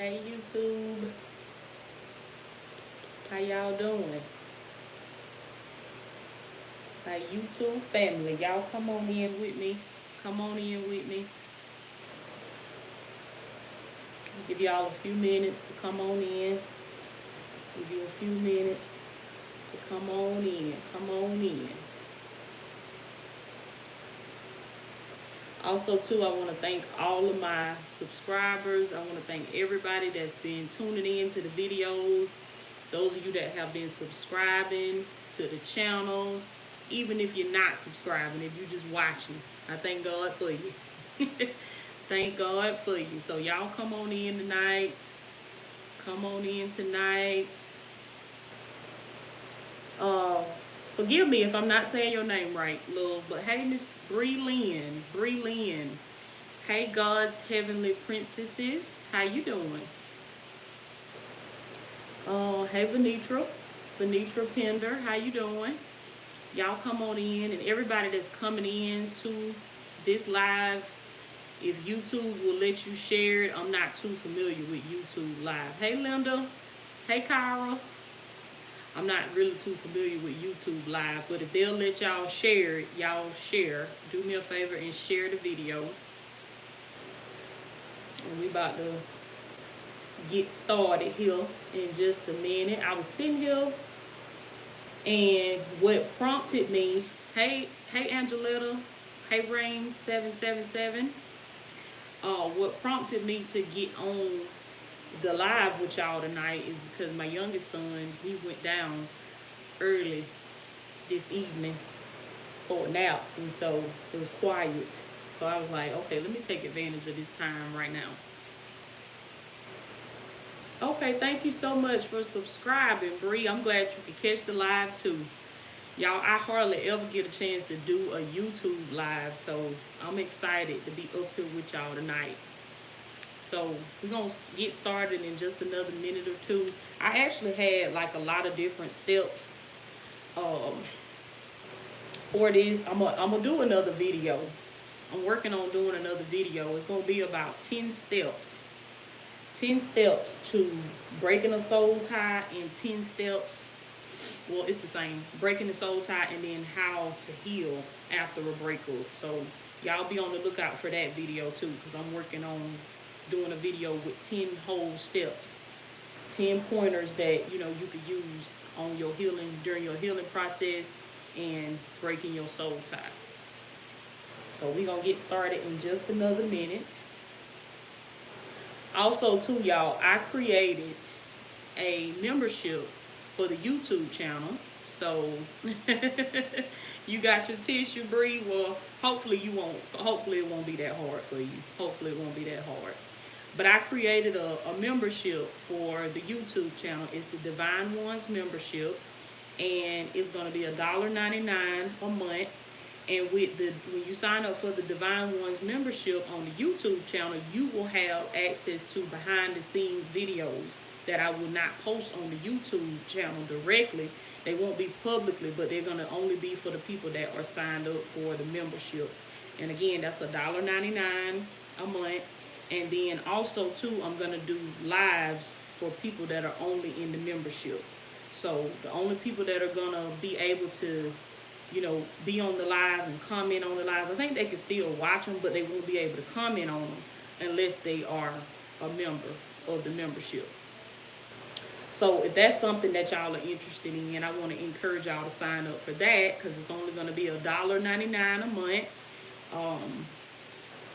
Hey YouTube, how y'all doing? My YouTube family, y'all come on in with me. Come on in with me. I'll give y'all a few minutes to come on in. Give you a few minutes to come on in. Come on in. Also, too, I want to thank all of my subscribers. I want to thank everybody that's been tuning in to the videos. Those of you that have been subscribing to the channel. Even if you're not subscribing, if you're just watching, I thank God for you. Thank God for you. So y'all come on in tonight. Come on in tonight. Forgive me if I'm not saying your name right, love. But hey, Miss Bree Lynn. Bree Lynn. Hey, God's heavenly princesses. How you doing? Hey, Venitra. Venitra Pender. How you doing? Y'all come on in, and everybody that's coming in to this live, if YouTube will let you share it. I'm not too familiar with YouTube live. Hey Linda, hey Kyra. I'm not really too familiar with YouTube live, but if they'll let y'all share it, y'all share. Do me a favor and share the video. And we about to get started here in just a minute. I was sitting here, and what prompted me, hey Angeletta, hey Rain 777. What prompted me to get on the live with y'all tonight is because my youngest son, he went down early this evening for a nap, and so it was quiet. So I was like, okay, let me take advantage of this time right now. Okay, thank you so much for subscribing, Bree. I'm glad you could catch the live too. Y'all, I hardly ever get a chance to do a YouTube live, so I'm excited to be up here with y'all tonight. So we're going to get started in just another minute or two. I actually had like a lot of different steps for this. I'm gonna do another video. I'm working on doing another video. It's going to be about 10 steps. 10 steps to breaking a soul tie, and 10 steps, well, it's the same, breaking the soul tie and then how to heal after a breakup. So y'all be on the lookout for that video too, because I'm working on doing a video with 10 whole steps, 10 pointers that you could use on your healing, during your healing process and breaking your soul tie. So we're gonna get started in just another minute. Also too, y'all, I created a membership for the YouTube channel. So you got your tissue, Bree. Well, hopefully it won't be that hard for you. Hopefully it won't be that hard. But I created a membership for the YouTube channel. It's the Divine Ones membership, and it's going to be $1.99 a month. And when you sign up for the Divine Ones membership on the YouTube channel, you will have access to behind the scenes videos that I will not post on the YouTube channel directly. They won't be publicly, but they're going to only be for the people that are signed up for the membership. And again, that's $1.99 a month. And then also too, I'm going to do lives for people that are only in the membership. So the only people that are going to be able to be on the lives and comment on the lives, I think they can still watch them, but they won't be able to comment on them unless they are a member of the membership. So if that's something that y'all are interested in, I want to encourage y'all to sign up for that, because it's only going to be $1.99 a month.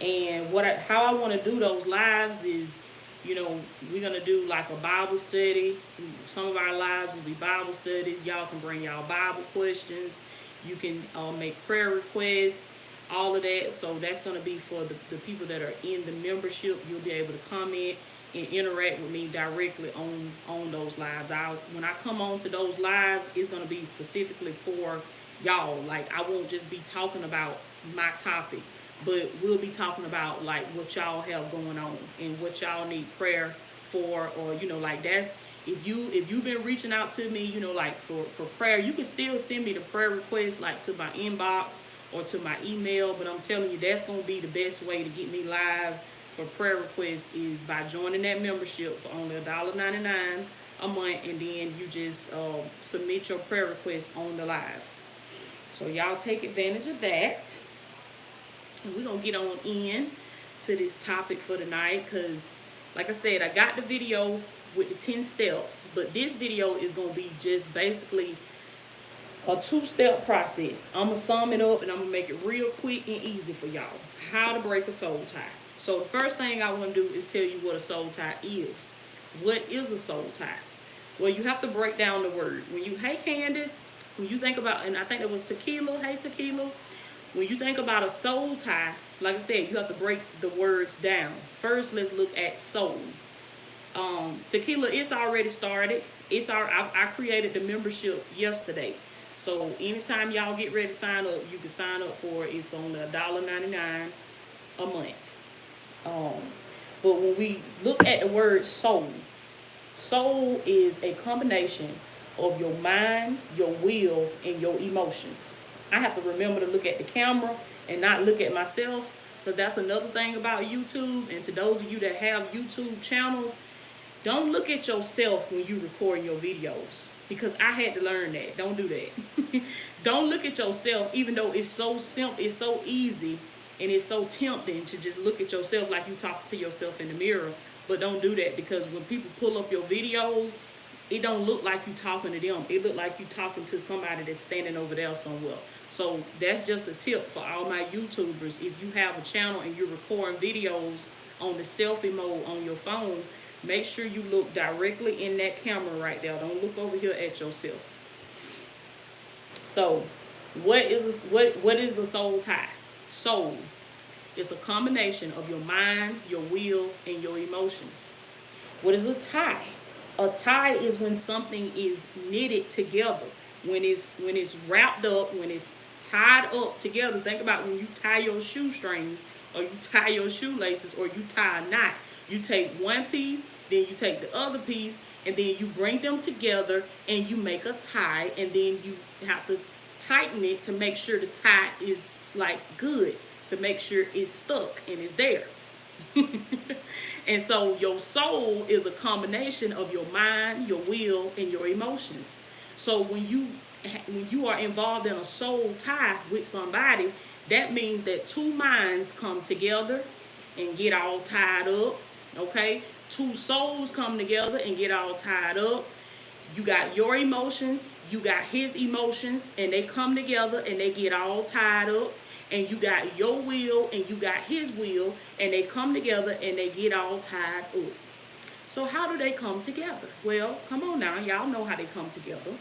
And how I want to do those lives is, we're going to do like a Bible study. Some of our lives will be Bible studies. Y'all can bring y'all Bible questions. You can make prayer requests, all of that. So that's going to be for the people that are in the membership. You'll be able to comment and interact with me directly on those lives. When I come on to those lives, it's going to be specifically for y'all. Like, I won't just be talking about my topic, but we'll be talking about like what y'all have going on and what y'all need prayer for, or like that's, if you've been reaching out to me, like for prayer, you can still send me the prayer request like to my inbox or to my email. But I'm telling you, that's gonna be the best way to get me live for prayer requests is by joining that membership for only $1.99 a month, and then you just submit your prayer request on the live. So y'all take advantage of that. And we're going to get on in to this topic for tonight because, like I said, I got the video with the 10 steps, but this video is going to be just basically a 2-step process. I'm going to sum it up and I'm going to make it real quick and easy for y'all. How to break a soul tie. So the first thing I want to do is tell you what a soul tie is. What is a soul tie? Well, you have to break down the word. When you, hey Candace, when you think about, and I think it was Tequila, hey Tequila, when you think about a soul tie, like I said, you have to break the words down. First, let's look at soul. Tequila, it's already started. I created the membership yesterday. So anytime y'all get ready to sign up, you can sign up for it. It's only $1.99 a month. But when we look at the word soul, soul is a combination of your mind, your will, and your emotions. I have to remember to look at the camera and not look at myself, because that's another thing about YouTube. And to those of you that have YouTube channels, don't look at yourself when you record your videos, because I had to learn that. Don't do that. Don't look at yourself, even though it's so simple, it's so easy, and it's so tempting to just look at yourself like you talk to yourself in the mirror. But don't do that, because when people pull up your videos, it don't look like you talking to them. It look like you talking to somebody that's standing over there somewhere. So that's just a tip for all my YouTubers. If you have a channel and you're recording videos on the selfie mode on your phone, make sure you look directly in that camera right there. Don't look over here at yourself. So what is a soul tie? Soul is a combination of your mind, your will, and your emotions. What is a tie? A tie is when something is knitted together. When it's wrapped up, when it's tied up together. Think about when you tie your shoestrings, or you tie your shoelaces, or you tie a knot. You take one piece, then you take the other piece, and then you bring them together and you make a tie, and then you have to tighten it to make sure the tie is like good, to make sure it's stuck and it's there. And so your soul is a combination of your mind, your will, and your emotions. So when you are involved in a soul tie with somebody, that means that two minds come together and get all tied up. Okay, two souls come together and get all tied up. You got your emotions, you got his emotions, and they come together and they get all tied up. And you got your will and you got his will, and they come together and they get all tied up. So how do they come together? Well, come on now, y'all know how they come together.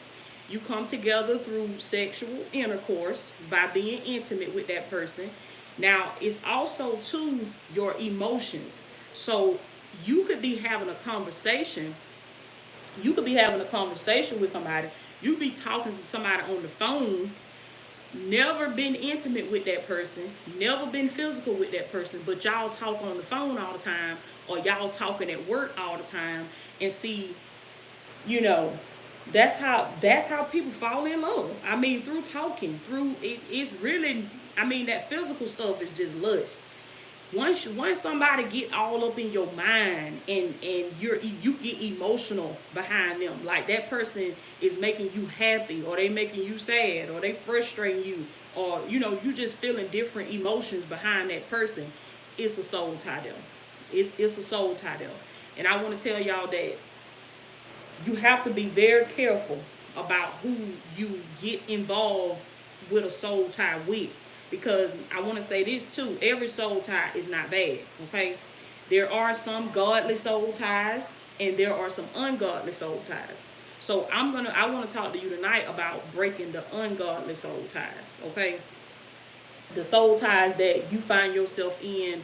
You come together through sexual intercourse, by being intimate with that person. Now, it's also to your emotions. So you could be having a conversation. You could be having a conversation with somebody. You could be talking to somebody on the phone, never been intimate with that person, never been physical with that person, but y'all talk on the phone all the time, or y'all talking at work all the time. And see, you know, that's how people fall in love. I mean, through talking, through it's really, I mean, that physical stuff is just lust. Once somebody get all up in your mind, and you get emotional behind them, like that person is making you happy, or they making you sad, or they frustrating you, or you know, you just feeling different emotions behind that person, it's a soul tie there. It's a soul tie there. And I want to tell y'all that you have to be very careful about who you get involved with a soul tie with. Because I want to say this too, every soul tie is not bad, okay? There are some godly soul ties, and there are some ungodly soul ties. So I want to talk to you tonight about breaking the ungodly soul ties, okay? The soul ties that you find yourself in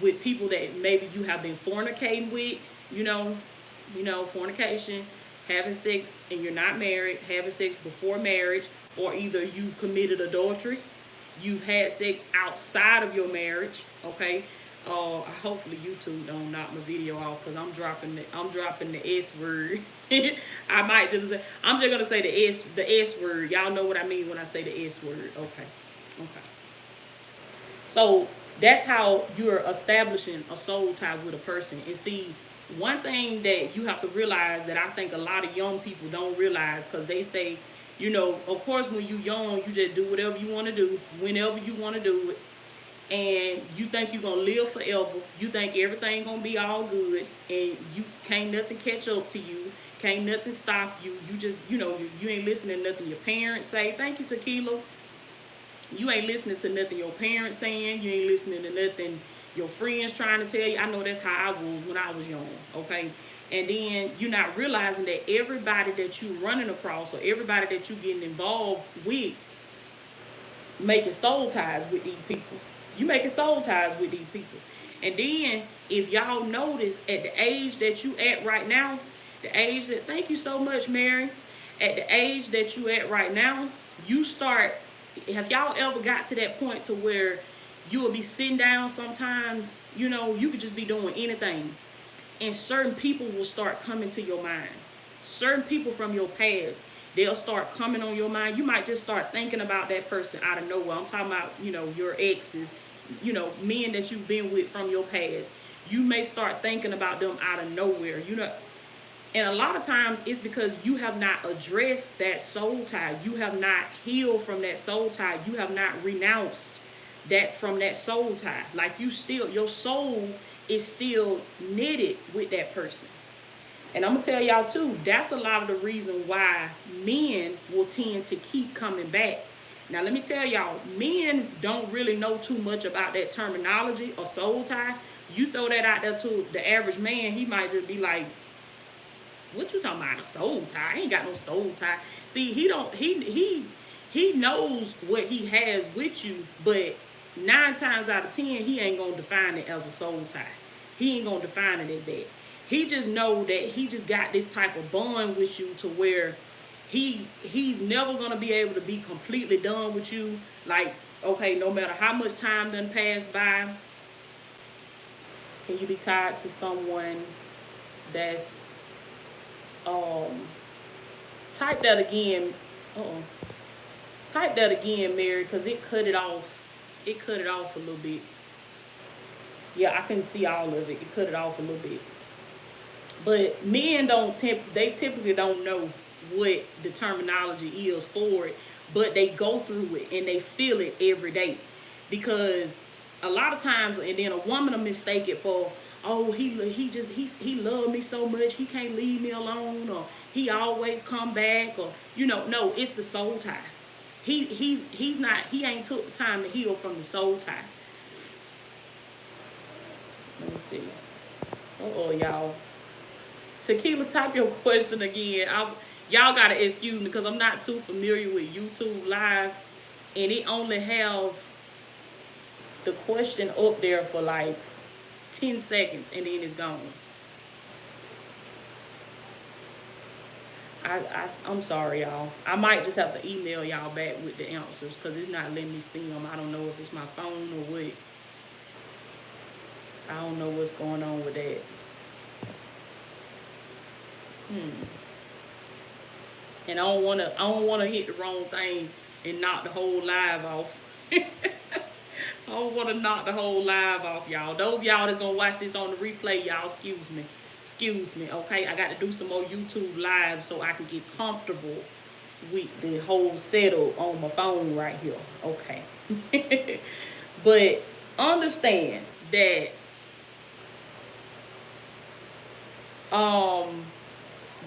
with people that maybe you have been fornicating with, you know, fornication, having sex and you're not married, having sex before marriage, or either you committed adultery, you've had sex outside of your marriage, okay? Hopefully YouTube don't knock my video off, because I'm dropping the S word. I might just say, I'm just gonna say the S word. Y'all know what I mean when I say the S word. Okay. So That's how you're establishing a soul tie with a person. And see, one thing that you have to realize that I think a lot of young people don't realize, because they say, you know, of course, when you're young, you just do whatever you want to do, whenever you want to do it, and you think you're gonna live forever. You think everything gonna be all good, and you can't nothing catch up to you. Can't nothing stop you. You just, you ain't listening to nothing your parents say. Thank you, Tequila. You ain't listening to nothing your parents saying. You ain't listening to nothing your friends trying to tell you. I know that's how I was when I was young, okay? And then you're not realizing that everybody that you running across or everybody that you getting involved with making soul ties with these people. You making soul ties with these people. And then if y'all notice at the age that you at right now, the age that, thank you so much, Mary, at the age that you at right now, you start, have y'all ever got to that point to where you will be sitting down sometimes, you could just be doing anything, and certain people will start coming to your mind. Certain people from your past, they'll start coming on your mind. You might just start thinking about that person out of nowhere. I'm talking about, your exes, men that you've been with from your past. You may start thinking about them out of nowhere, And a lot of times it's because you have not addressed that soul tie. You have not healed from that soul tie. You have not renounced that from that soul tie. Like your soul is still knitted with that person. And I'm going to tell y'all too, that's a lot of the reason why men will tend to keep coming back. Now let me tell y'all, men don't really know too much about that terminology or soul tie. You throw that out there to the average man, he might just be like, what you talking about, a soul tie? I ain't got no soul tie. See, he knows what he has with you, but 9 times out of 10, he ain't gonna define it as a soul tie. He ain't gonna define it as that. He just know that he just got this type of bond with you to where he's never gonna be able to be completely done with you. Like, okay, no matter how much time done passed by, can you be tied to someone that's type that again. Type that again, Mary, because it cut it off. It cut it off a little bit. Yeah, I can see all of it. It cut it off a little bit. But men they typically don't know what the terminology is for it, but they go through it and they feel it every day. Because a lot of times, and then a woman will mistake it for, oh, he loved me so much, he can't leave me alone, or he always come back, or no, it's the soul tie. He ain't took the time to heal from the soul tie. Let me see. Y'all. Tequila, type your question again. Y'all gotta excuse me because I'm not too familiar with YouTube Live, and it only have the question up there for like 10 seconds and then it's gone. I'm sorry, y'all. I might just have to email y'all back with the answers because it's not letting me see them. I don't know if it's my phone or what. I don't know what's going on with that. And I don't wanna hit the wrong thing and knock the whole live off. I don't want to knock the whole live off, y'all. Those y'all that's gonna watch this on the replay, y'all, excuse me, okay? I got to do some more YouTube live so I can get comfortable with the whole setup on my phone right here, okay? But understand that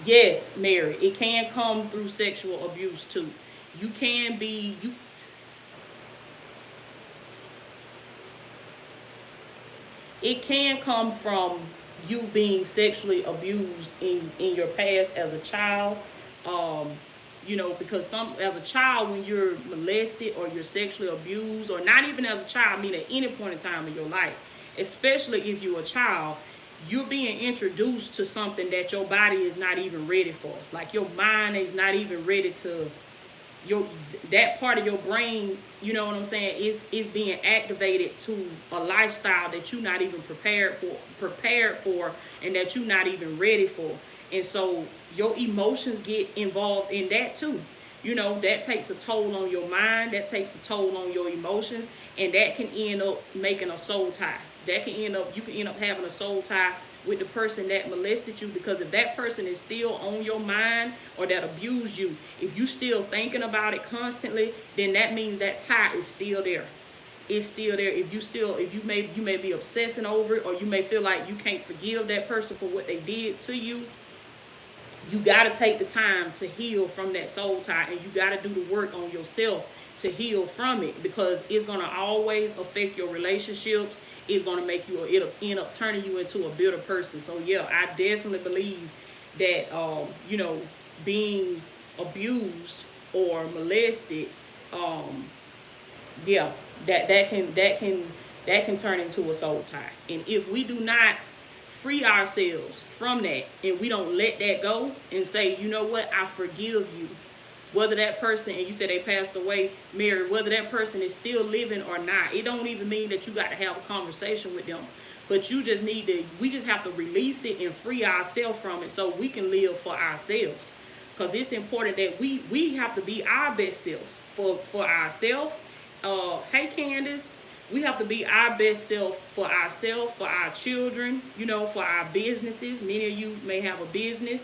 yes, Mary, it can come through sexual abuse too. You can be it can come from you being sexually abused in your past as a child. Because as a child, when you're molested or you're sexually abused, or not even as a child, I mean at any point in time in your life, especially if you're a child, you're being introduced to something that your body is not even ready for. Like your mind is not even ready to, that part of your brain, you know what I'm saying, is being activated to a lifestyle that you're not even prepared for, and that you're not even ready for. And so your emotions get involved in that too. That takes a toll on your mind, that takes a toll on your emotions, and that can end up making a soul tie. That can end up, you can end up having a soul tie with the person that molested you, because if that person is still on your mind, or that abused you, if you still thinking about it constantly, then that means that tie is still there. It's still there. If you may be obsessing over it, or you may feel like you can't forgive that person for what they did to you, you got to take the time to heal from that soul tie, and you got to do the work on yourself to heal from it, because it's going to always affect your relationships. It's going to make you, it'll end up turning you into a bitter person. So yeah, I definitely believe that you know, being abused or molested, yeah, that can turn into a soul tie. And if we do not free ourselves from that, and we don't let that go and say, you know what, I forgive you, whether that person, and you said they passed away, Mary, whether that person is still living or not, it don't even mean that you got to have a conversation with them, but you just need to, we just have to release it and free ourselves from it, so we can live for ourselves. Because it's important that we have to be our best self for ourselves. Hey Candace, we have to be our best self for ourselves, for our children, you know, for our businesses. Many of you may have a business.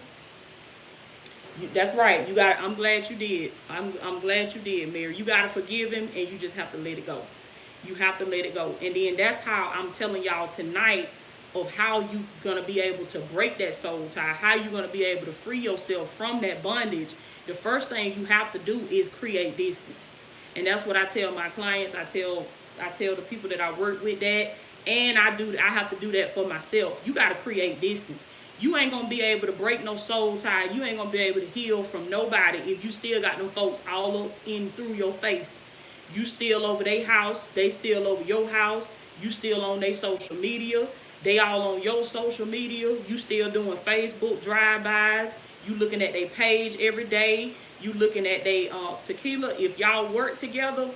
That's right. You got. I'm glad you did. I'm glad you did, Mary. You got to forgive him, and you just have to let it go. You have to let it go. And then that's how I'm telling y'all tonight of how you gonna be able to break that soul tie. How you gonna be able to free yourself from that bondage. The first thing you have to do is create distance, and that's what I tell my clients. I tell the people that I work with that, and I have to do that for myself. You got to create distance. You ain't gonna be able to break no soul tie. You ain't gonna be able to heal from nobody if you still got them folks all up in through your face. You still over their house, they still over your house. You still on their social media, they all on your social media. You still doing Facebook drive-bys. You looking at their page every day. You looking at their Tequila. If y'all work together,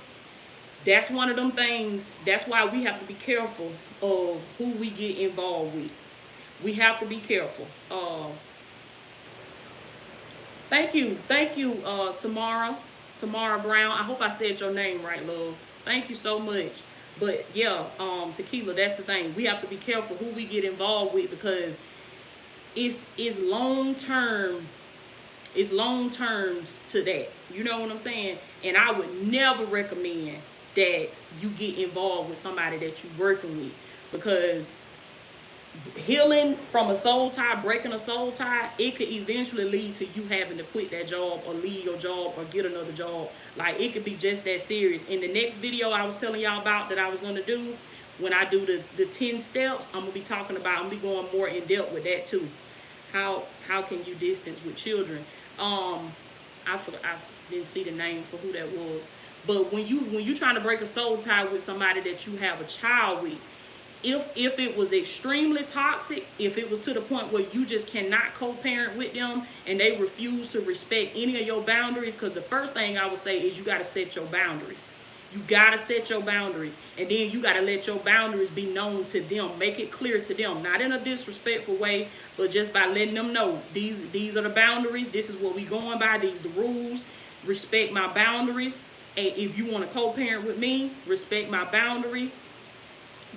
that's one of them things. That's why we have to be careful of who we get involved with. We have to be careful. Thank you, Tamara Brown. I hope I said your name right, love. Thank you so much. But yeah, Tequila, that's the thing. We have to be careful who we get involved with, because it's long term. It's long terms to that. You know what I'm saying? And I would never recommend that you get involved with somebody that you're working with, because healing from a soul tie, breaking a soul tie, it could eventually lead to you having to quit that job or leave your job or get another job. Like, it could be just that serious. In the next video I was telling y'all about that I was going to do, when I do the 10 steps, I'm going to be talking about, I'm going to be going more in depth with that too. How can you distance with children? I didn't see the name for who that was. But when you trying to break a soul tie with somebody that you have a child with, if it was extremely toxic, if it was to the point where you just cannot co-parent with them and they refuse to respect any of your boundaries, because the first thing I would say is you got to set your boundaries. You got to set your boundaries, and then you got to let your boundaries be known to them. Make it clear to them, not in a disrespectful way, but just by letting them know these are the boundaries. This is what we going by. These the rules. Respect my boundaries. And if you want to co-parent with me, respect my boundaries.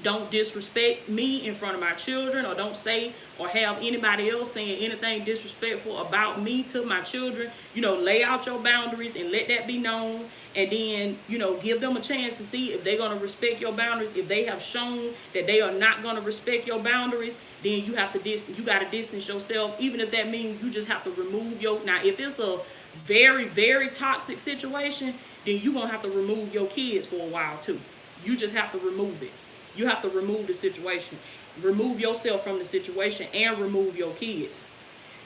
Don't disrespect me in front of my children, or don't say or have anybody else saying anything disrespectful about me to my children. You know, lay out your boundaries and let that be known. And then, you know, give them a chance to see if they're going to respect your boundaries. If they have shown that they are not going to respect your boundaries, then you have to you got to distance yourself. Even if that means you just have to remove your, now if it's a very, very toxic situation, then you're going to have to remove your kids for a while too. You just have to remove it. You have to remove the situation. Remove yourself from the situation and remove your kids.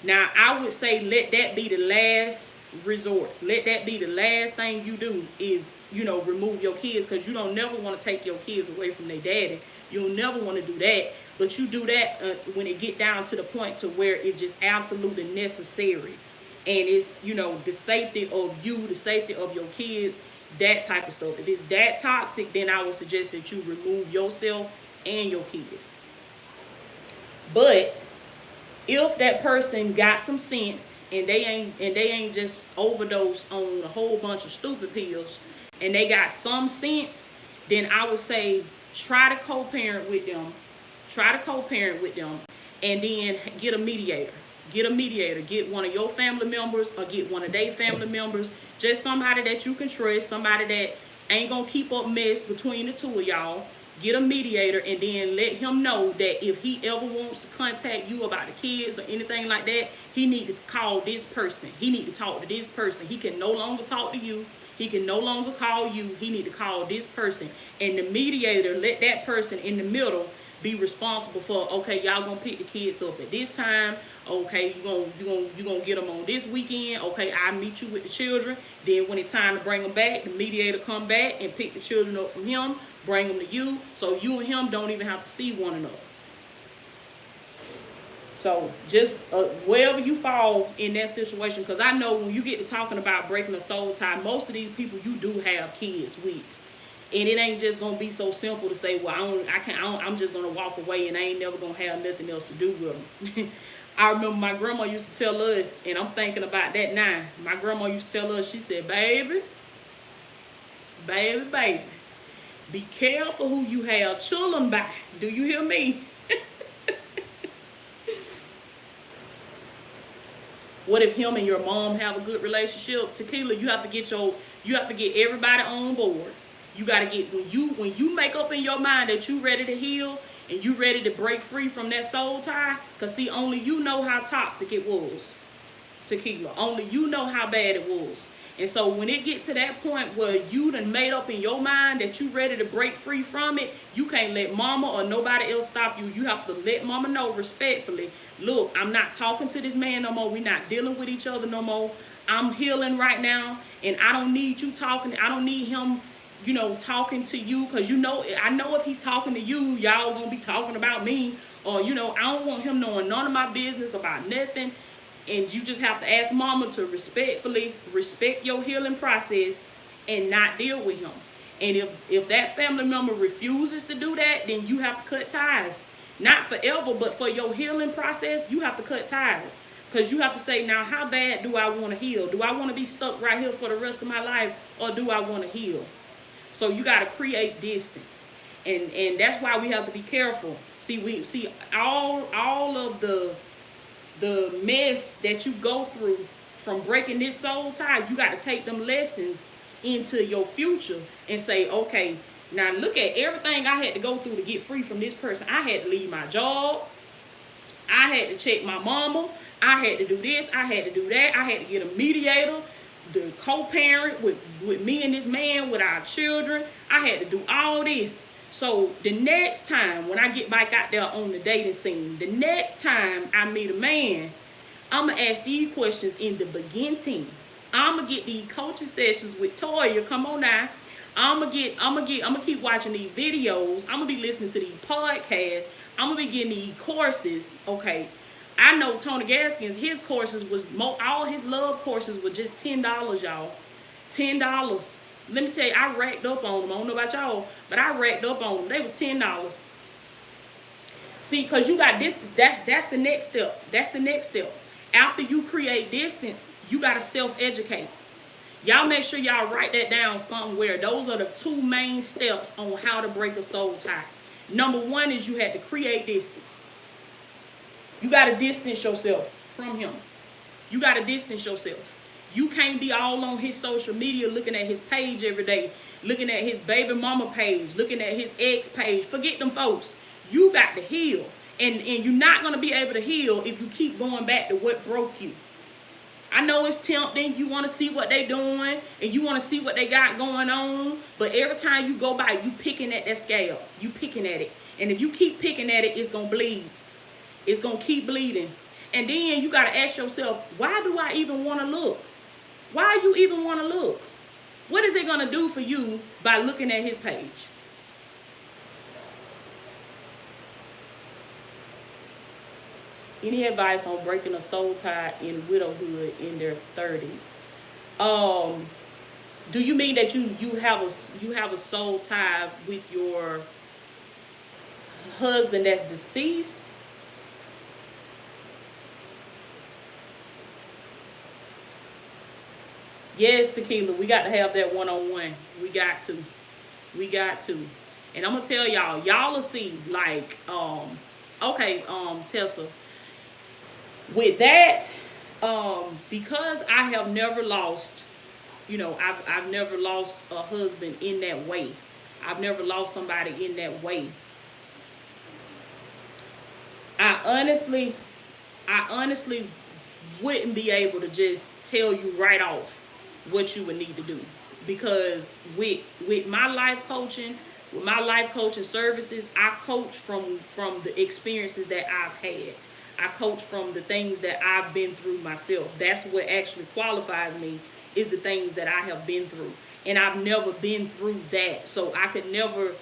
Now, I would say let that be the last resort. Let that be the last thing you do is, you know, remove your kids, because you don't never want to take your kids away from their daddy. You'll never want to do that. But you do that when it get down to the point to where it's just absolutely necessary. And it's, you know, the safety of you, the safety of your kids, that type of stuff. If it's that toxic, then I would suggest that you remove yourself and your kids. But if that person got some sense and they ain't just overdosed on a whole bunch of stupid pills, and they got some sense, then I would say try to co-parent with them. Try to co-parent with them, and then get a mediator. Get a mediator. Get one of your family members or get one of their family members. Just somebody that you can trust, somebody that ain't gonna keep up mess between the two of y'all. Get a mediator, and then let him know that if he ever wants to contact you about the kids or anything like that, he need to call this person. He need to talk to this person. He can no longer talk to you. He can no longer call you. He need to call this person. And the mediator, let that person in the middle be responsible for, okay, y'all gonna pick the kids up at this time. Okay, you gonna get them on this weekend. Okay, I meet you with the children. Then when it's time to bring them back, the mediator come back and pick the children up from him, bring them to you, so you and him don't even have to see one another. So just wherever you fall in that situation, because I know when you get to talking about breaking a soul tie, most of these people you do have kids with. And it ain't just gonna be so simple to say, well, I'm just gonna walk away and I ain't never gonna have nothing else to do with them. I remember my grandma used to tell us, and I'm thinking about that now. My grandma used to tell us, she said, baby, be careful who you have children by. Do you hear me? What if him and your mom have a good relationship? Tequila, you have to get everybody on board. You got to get, when you make up in your mind that you ready to heal and you ready to break free from that soul tie, because see, only you know how toxic it was, Tequila. Only you know how bad it was. And so when it get to that point where you done made up in your mind that you ready to break free from it, you can't let mama or nobody else stop you. You have to let mama know respectfully, look, I'm not talking to this man no more. We're not dealing with each other no more. I'm healing right now, and I don't need you talking. I don't need him, you know, talking to you, because you know, I know if he's talking to you, y'all gonna be talking about me, or you know, I don't want him knowing none of my business about nothing. And you just have to ask mama to respectfully respect your healing process and not deal with him. And if that family member refuses to do that, then you have to cut ties. Not forever, but for your healing process, you have to cut ties. Because you have to say, now, how bad do I want to heal? Do I want to be stuck right here for the rest of my life, or do I want to heal? So you got to create distance. And that's why we have to be careful. See, all of the mess that you go through from breaking this soul tie, you got to take them lessons into your future and say, okay, now look at everything I had to go through to get free from this person. I had to leave my job. I had to check my mama. I had to do this. I had to do that. I had to get a mediator, the co-parent with me and this man, with our children. I had to do all this. So the next time when I get back out there on the dating scene, the next time I meet a man, I'm going to ask these questions in the beginning. I'm going to get these coaching sessions with Toya. Come on now. I'm going to keep watching these videos. I'm going to be listening to these podcasts. I'm going to be getting these courses. Okay. I know Tony Gaskins, his courses was, all his love courses were just $10, y'all. $10. Let me tell you, I racked up on them. I don't know about y'all, but I racked up on them. They was $10. See, because you got this, that's the next step. That's the next step. After you create distance, you got to self-educate. Y'all make sure y'all write that down somewhere. Those are the two main steps on how to break a soul tie. Number one is you had to create distance. You got to distance yourself from him. You got to distance yourself. You can't be all on his social media looking at his page every day, looking at his baby mama page, looking at his ex page. Forget them folks. You got to heal. And you're not going to be able to heal if you keep going back to what broke you. I know it's tempting. You want to see what they doing and you want to see what they got going on. But every time you go by, you picking at that scale. You picking at it. And if you keep picking at it, it's going to bleed. It's going to keep bleeding. And then you got to ask yourself, why do I even want to look? Why you even want to look? What is it going to do for you by looking at his page? Any advice on breaking a soul tie in widowhood in their 30s? Do you mean that you have a soul tie with your husband that's deceased? Yes, Tequila, we got to have that one-on-one. We got to. We got to. And I'm gonna tell y'all will see, like, okay, Tessa, with that, because I have never lost, I've never lost a husband in that way. I've never lost somebody in that way. I honestly, I honestly wouldn't be able to just tell you right off what you would need to do, because with my life coaching, with my life coaching services, I coach from the experiences that I've had. I coach from the things that I've been through myself. That's what actually qualifies me, is the things that I have been through. And I've never been through that. So I could never,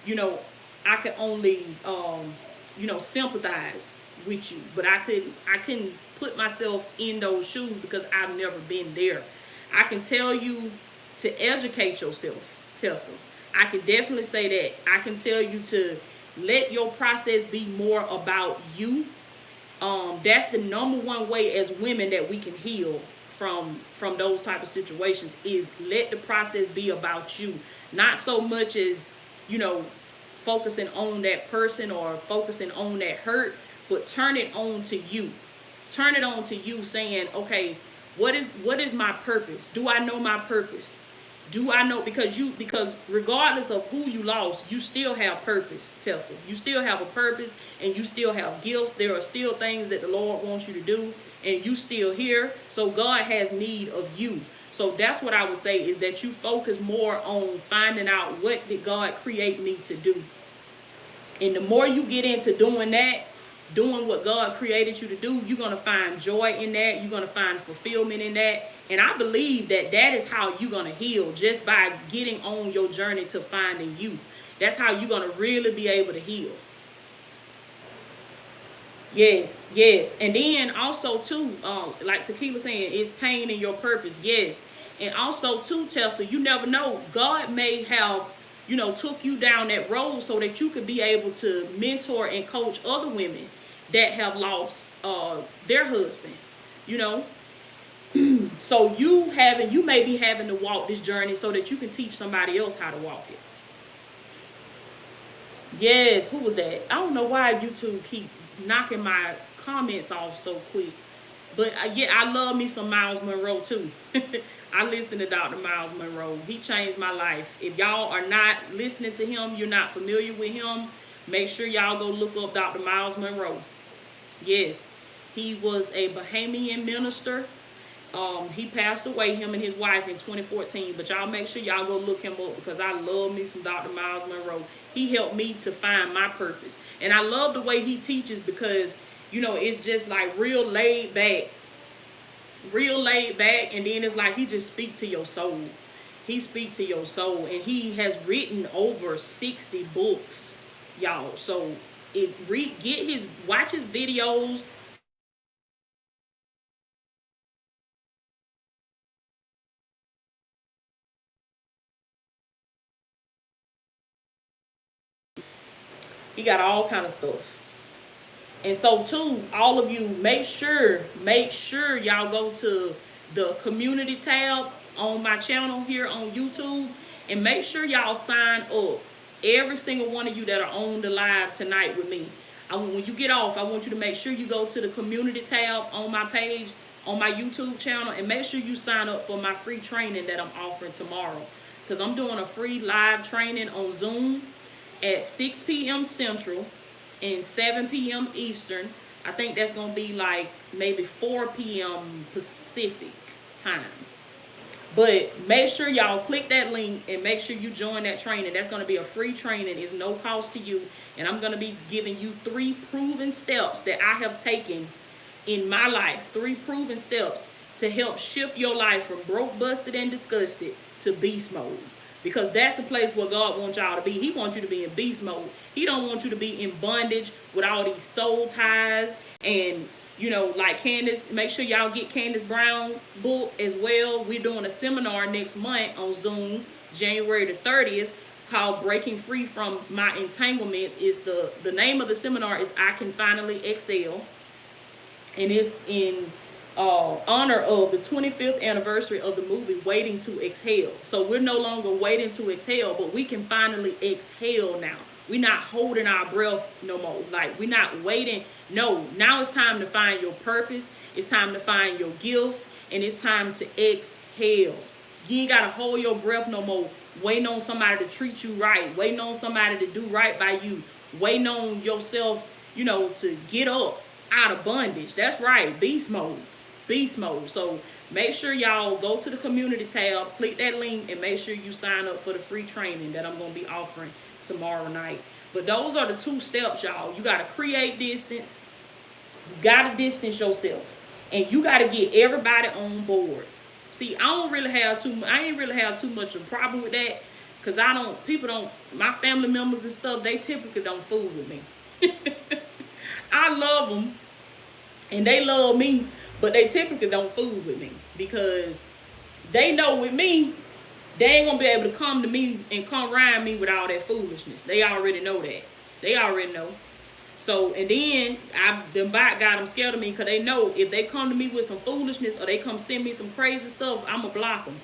you know, I could only sympathize with you, but I couldn't put myself in those shoes because I've never been there. I can tell you to educate yourself, Tessa. I can definitely say that. I can tell you to let your process be more about you. That's the number one way as women that we can heal from those type of situations, is let the process be about you. Not so much as, focusing on that person or focusing on that hurt, but turn it on to you. Turn it on to you, saying, okay, what is my purpose? Do I know my purpose? Do I know? Because regardless of who you lost, you still have purpose, Tessa. You still have a purpose, and you still have gifts. There are still things that the Lord wants you to do, and you still here. So God has need of you. So that's what I would say, is that you focus more on finding out, what did God create me to do? And the more you get into doing that, doing what God created you to do, you're going to find joy in that. You're going to find fulfillment in that. And I believe that is how you're going to heal, just by getting on your journey to finding you. That's how you're going to really be able to heal. Yes, yes. And then also too, like Tequila saying, it's pain in your purpose. Yes. And also too, Tessa, you never know. God may have, took you down that road so that you could be able to mentor and coach other women that have lost their husband, So you may be having to walk this journey so that you can teach somebody else how to walk it. Yes, who was that? I don't know why YouTube keep knocking my comments off so quick. But yeah, I love me some Miles Monroe too. I listen to Dr. Miles Monroe. He changed my life. If y'all are not listening to him, you're not familiar with him, make sure y'all go look up Dr. Miles Monroe. Yes, he was a Bahamian minister. He passed away, him and his wife, in 2014. But y'all make sure y'all go look him up, because I love me some Dr. Miles Monroe. He helped me to find my purpose. And I love the way he teaches, because, it's just like real laid back. And then it's like he just speaks to your soul. He speaks to your soul. And he has written over 60 books, y'all. So watch his videos. He got all kind of stuff. And so too, all of you, make sure y'all go to the community tab on my channel here on YouTube, and make sure y'all sign up. Every single one of you that are on the live tonight with me. When you get off, I want you to make sure you go to the community tab on my page, on my YouTube channel, and make sure you sign up for my free training that I'm offering tomorrow. Because I'm doing a free live training on Zoom at 6 p.m. Central and 7 p.m. Eastern. I think that's going to be like maybe 4 p.m. Pacific time. But make sure y'all click that link and make sure you join that training. That's going to be a free training. It's no cost to you. And I'm going to be giving you 3 proven steps that I have taken in my life. 3 proven steps to help shift your life from broke, busted, and disgusted to beast mode. Because that's the place where God wants y'all to be. He wants you to be in beast mode. He don't want you to be in bondage with all these soul ties. And, like Candace, make sure y'all get Candace Brown book as well. We're doing a seminar next month on Zoom, January the 30th, called Breaking Free from My Entanglements. The name of the seminar is I Can Finally Excel. And it's in honor of the 25th anniversary of the movie Waiting to Exhale. So we're no longer waiting to exhale, but we can finally exhale now. We're not holding our breath no more. Like, we're not waiting. No, now it's time to find your purpose. It's time to find your gifts. And it's time to exhale. You ain't got to hold your breath no more. Waiting on somebody to treat you right. Waiting on somebody to do right by you. Waiting on yourself, you know, to get up out of bondage. That's right. Beast mode. Beast mode. So make sure y'all go to the community tab, click that link, and make sure you sign up for the free training that I'm going to be offering tomorrow night. But those are the 2 steps, y'all. You got to create distance. You got to distance yourself. And you got to get everybody on board. See, I ain't really have too much of a problem with that. Because my family members and stuff, they typically don't fool with me. I love them. And they love me. But they typically don't fool with me. Because they know with me, they ain't going to be able to come to me and come around me with all that foolishness. They already know that. They already know. So, and then, them got them scared of me because they know if they come to me with some foolishness or they come send me some crazy stuff, I'm going to block them.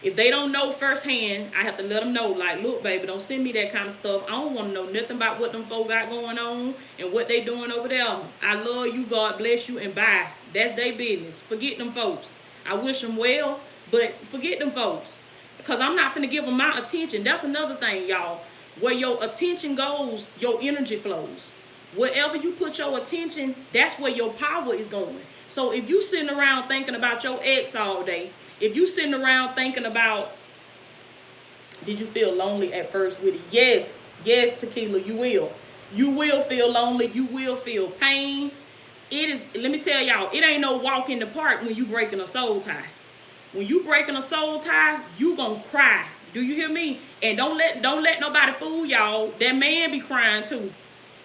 If they don't know firsthand, I have to let them know, like, look, baby, don't send me that kind of stuff. I don't want to know nothing about what them folk got going on and what they doing over there. I love you, God bless you, and bye. That's their business. Forget them folks. I wish them well, but forget them folks. Because I'm not finna give them my attention. That's another thing, y'all. Where your attention goes, your energy flows. Wherever you put your attention, that's where your power is going. So if you sitting around thinking about your ex all day, if you sitting around thinking about, did you feel lonely at first with it? Yes, yes, Tequila, you will. You will feel lonely. You will feel pain. It is, let me tell y'all, it ain't no walk in the park when you breaking a soul tie. When you breaking a soul tie, you gonna cry. Do you hear me? And don't let nobody fool y'all. That man be crying too.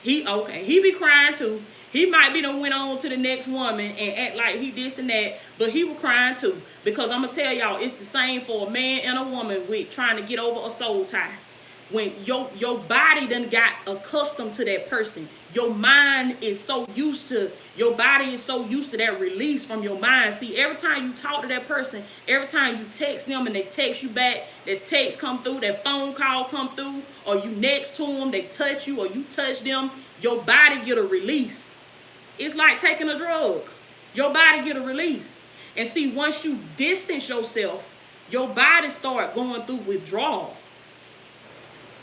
He be crying too. He might be done went on to the next woman and act like he this and that, but he was crying too. Because I'm gonna tell y'all, it's the same for a man and a woman with trying to get over a soul tie. When your body done got accustomed to that person, your mind is so used to, your body is so used to that release from your mind. See, every time you talk to that person, every time you text them and they text you back, that text come through, that phone call come through, or you next to them, they touch you, or you touch them, your body get a release. It's like taking a drug. Your body get a release. And see, once you distance yourself, your body start going through withdrawal.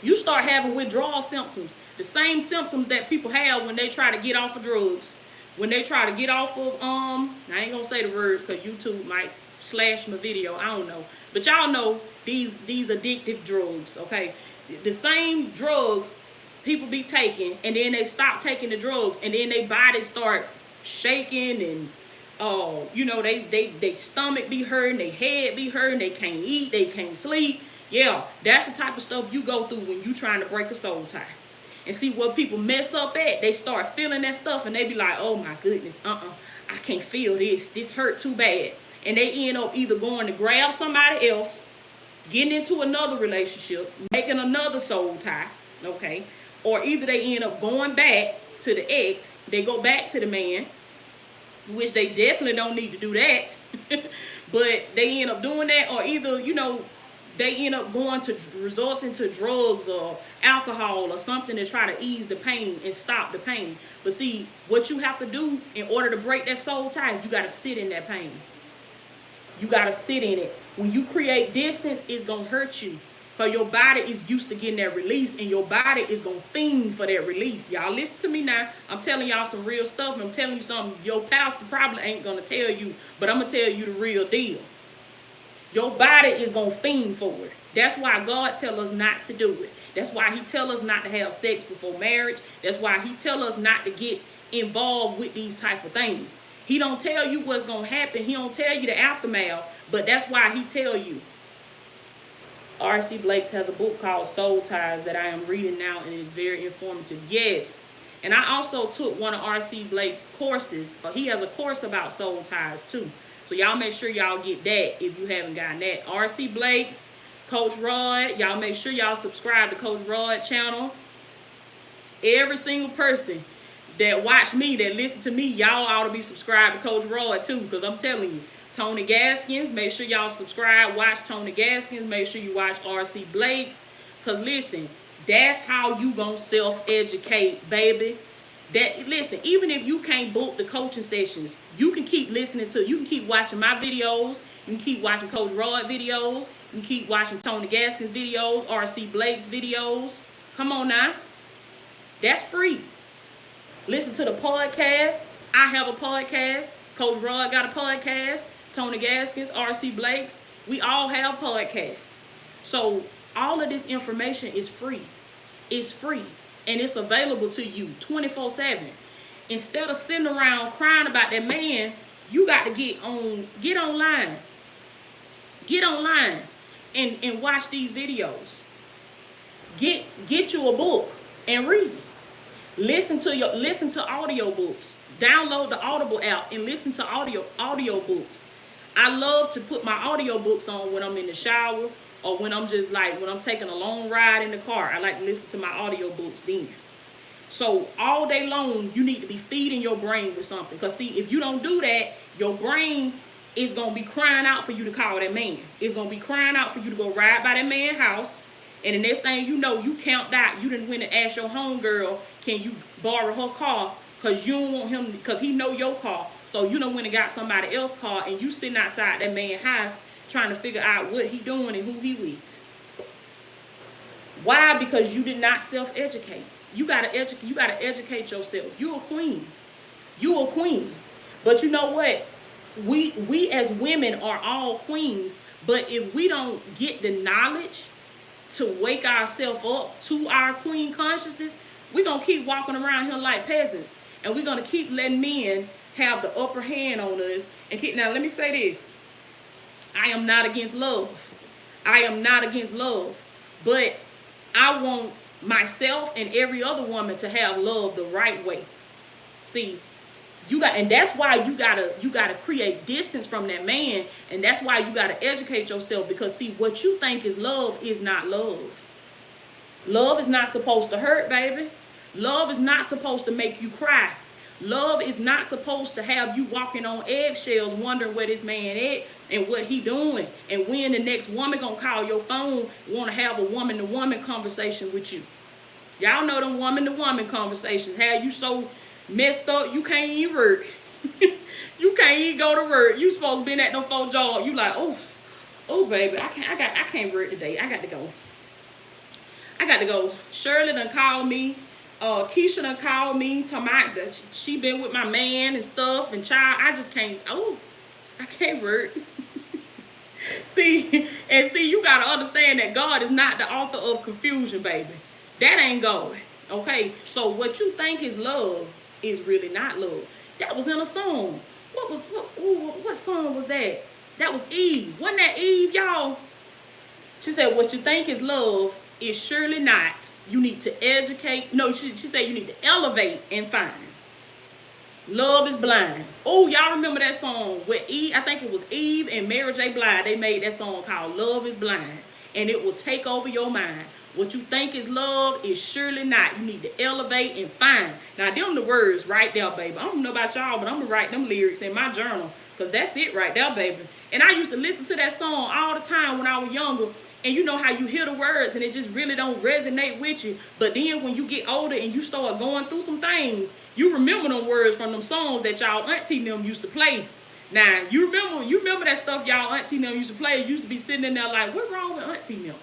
You start having withdrawal symptoms. The same symptoms that people have when they try to get off of drugs. When they try to get off of, I ain't gonna say the words because YouTube might slash my video. I don't know. But y'all know these addictive drugs, okay? The same drugs people be taking, and then they stop taking the drugs, and then their bodies start shaking, and you know, they stomach be hurting, their head be hurting, they can't eat, they can't sleep. Yeah, that's the type of stuff you go through when you trying to break a soul tie. And see what people mess up at, they start feeling that stuff, and they be like, oh my goodness, I can't feel this hurt too bad. And they end up either going to grab somebody else, getting into another relationship, making another soul tie, okay? Or either they end up going back to the ex, they go back to the man, which they definitely don't need to do that, but they end up doing that, or either, you know, they end up resorting to drugs or alcohol or something to try to ease the pain and stop the pain. But see, what you have to do in order to break that soul tie, you got to sit in that pain. You got to sit in it. When you create distance, it's going to hurt you. Because your body is used to getting that release, and your body is going to fiend for that release. Y'all listen to me now. I'm telling y'all some real stuff, and I'm telling you something your pastor probably ain't going to tell you, but I'm going to tell you the real deal. Your body is going to fiend for it. That's why God tell us not to do it. That's why he tell us not to have sex before marriage. That's why he tell us not to get involved with these type of things. He don't tell you what's going to happen. He don't tell you the aftermath, but that's why he tell you. R.C. Blakes has a book called Soul Ties that I am reading now, and it's very informative. Yes. And I also took one of R.C. Blakes' courses, but he has a course about soul ties too. So y'all make sure y'all get that if you haven't gotten that. R.C. Blakes, Coach Rod, y'all make sure y'all subscribe to Coach Rod channel. Every single person, that watch me, that listen to me, y'all ought to be subscribed to Coach Roy too, because I'm telling you, Tony Gaskins, make sure y'all subscribe, watch Tony Gaskins, make sure you watch R.C. Blake's, because listen, that's how you gonna self-educate, baby. That, listen, even if you can't book the coaching sessions, you can keep listening to, you can keep watching my videos, you can keep watching Coach Roy videos, you can keep watching Tony Gaskins videos, R.C. Blake's videos. Come on now. That's free. Listen to the podcast. I have a podcast. Coach Roy got a podcast. Tony Gaskins, R.C. Blake's. We all have podcasts. So all of this information is free. It's free. And it's available to you 24/7. Instead of sitting around crying about that man, you got to get online. Get online and watch these videos. Get you a book and read. Listen to audio books. Download the Audible app and listen to audio books. I love to put my audio books on when I'm in the shower, or when I'm just like, when I'm taking a long ride in the car. I like to listen to my audio books then. So all day long, you need to be feeding your brain with something. Because see, if you don't do that, your brain is going to be crying out for you to call that man. It's going to be crying out for you to go ride by that man's house. And the next thing you know, you count out. You didn't went and ask your homegirl, can you borrow her car? Because you don't want him, because he know your car. So you done went and got somebody else's car, and you sitting outside that man's house trying to figure out what he doing and who he with. Why? Because you did not self-educate. You gotta educate yourself. You're a queen. You're a queen. But you know what? We as women are all queens. But if we don't get the knowledge to wake ourselves up to our queen consciousness, we're gonna keep walking around here like peasants, and we're gonna keep letting men have the upper hand on us. And now let me say this. I am not against love. I am not against love. But I want myself and every other woman to have love the right way. See, and that's why you gotta create distance from that man, and that's why you gotta educate yourself, because see, what you think is love is not love. Love is not supposed to hurt, baby. Love is not supposed to make you cry. Love is not supposed to have you walking on eggshells wondering where this man is and what he doing, and when the next woman gonna call your phone, want to have a woman-to-woman conversation with you. Y'all know them woman-to-woman conversations have you so messed up you can't even work. You can't even go to work. You supposed to be at no 4 job. You like, oh baby, I can't work today. I got to go. Shirley done called me. Keisha done called me, talking about that she been with my man and stuff, and child, I just can't, I can't work. See, you got to understand that God is not the author of confusion, baby. That ain't God, okay? So what you think is love is really not love. That was in a song. What song was that? That was Eve. Wasn't that Eve, y'all? She said, what you think is love is surely not. You need to educate. No, she said you need to elevate and find. Love is blind. Oh, y'all remember that song with Eve? I think it was Eve and Mary J. Blige. They made that song called Love is Blind. And it will take over your mind. What you think is love is surely not. You need to elevate and find. Now, them the words right there, baby. I don't know about y'all, but I'm going to write them lyrics in my journal, because that's it right there, baby. And I used to listen to that song all the time when I was younger. And you know how you hear the words and it just really don't resonate with you. But then when you get older and you start going through some things, you remember them words from them songs that y'all auntie them used to play. Now, you remember that stuff y'all auntie them used to play. You used to be sitting in there like, what's wrong with auntie them?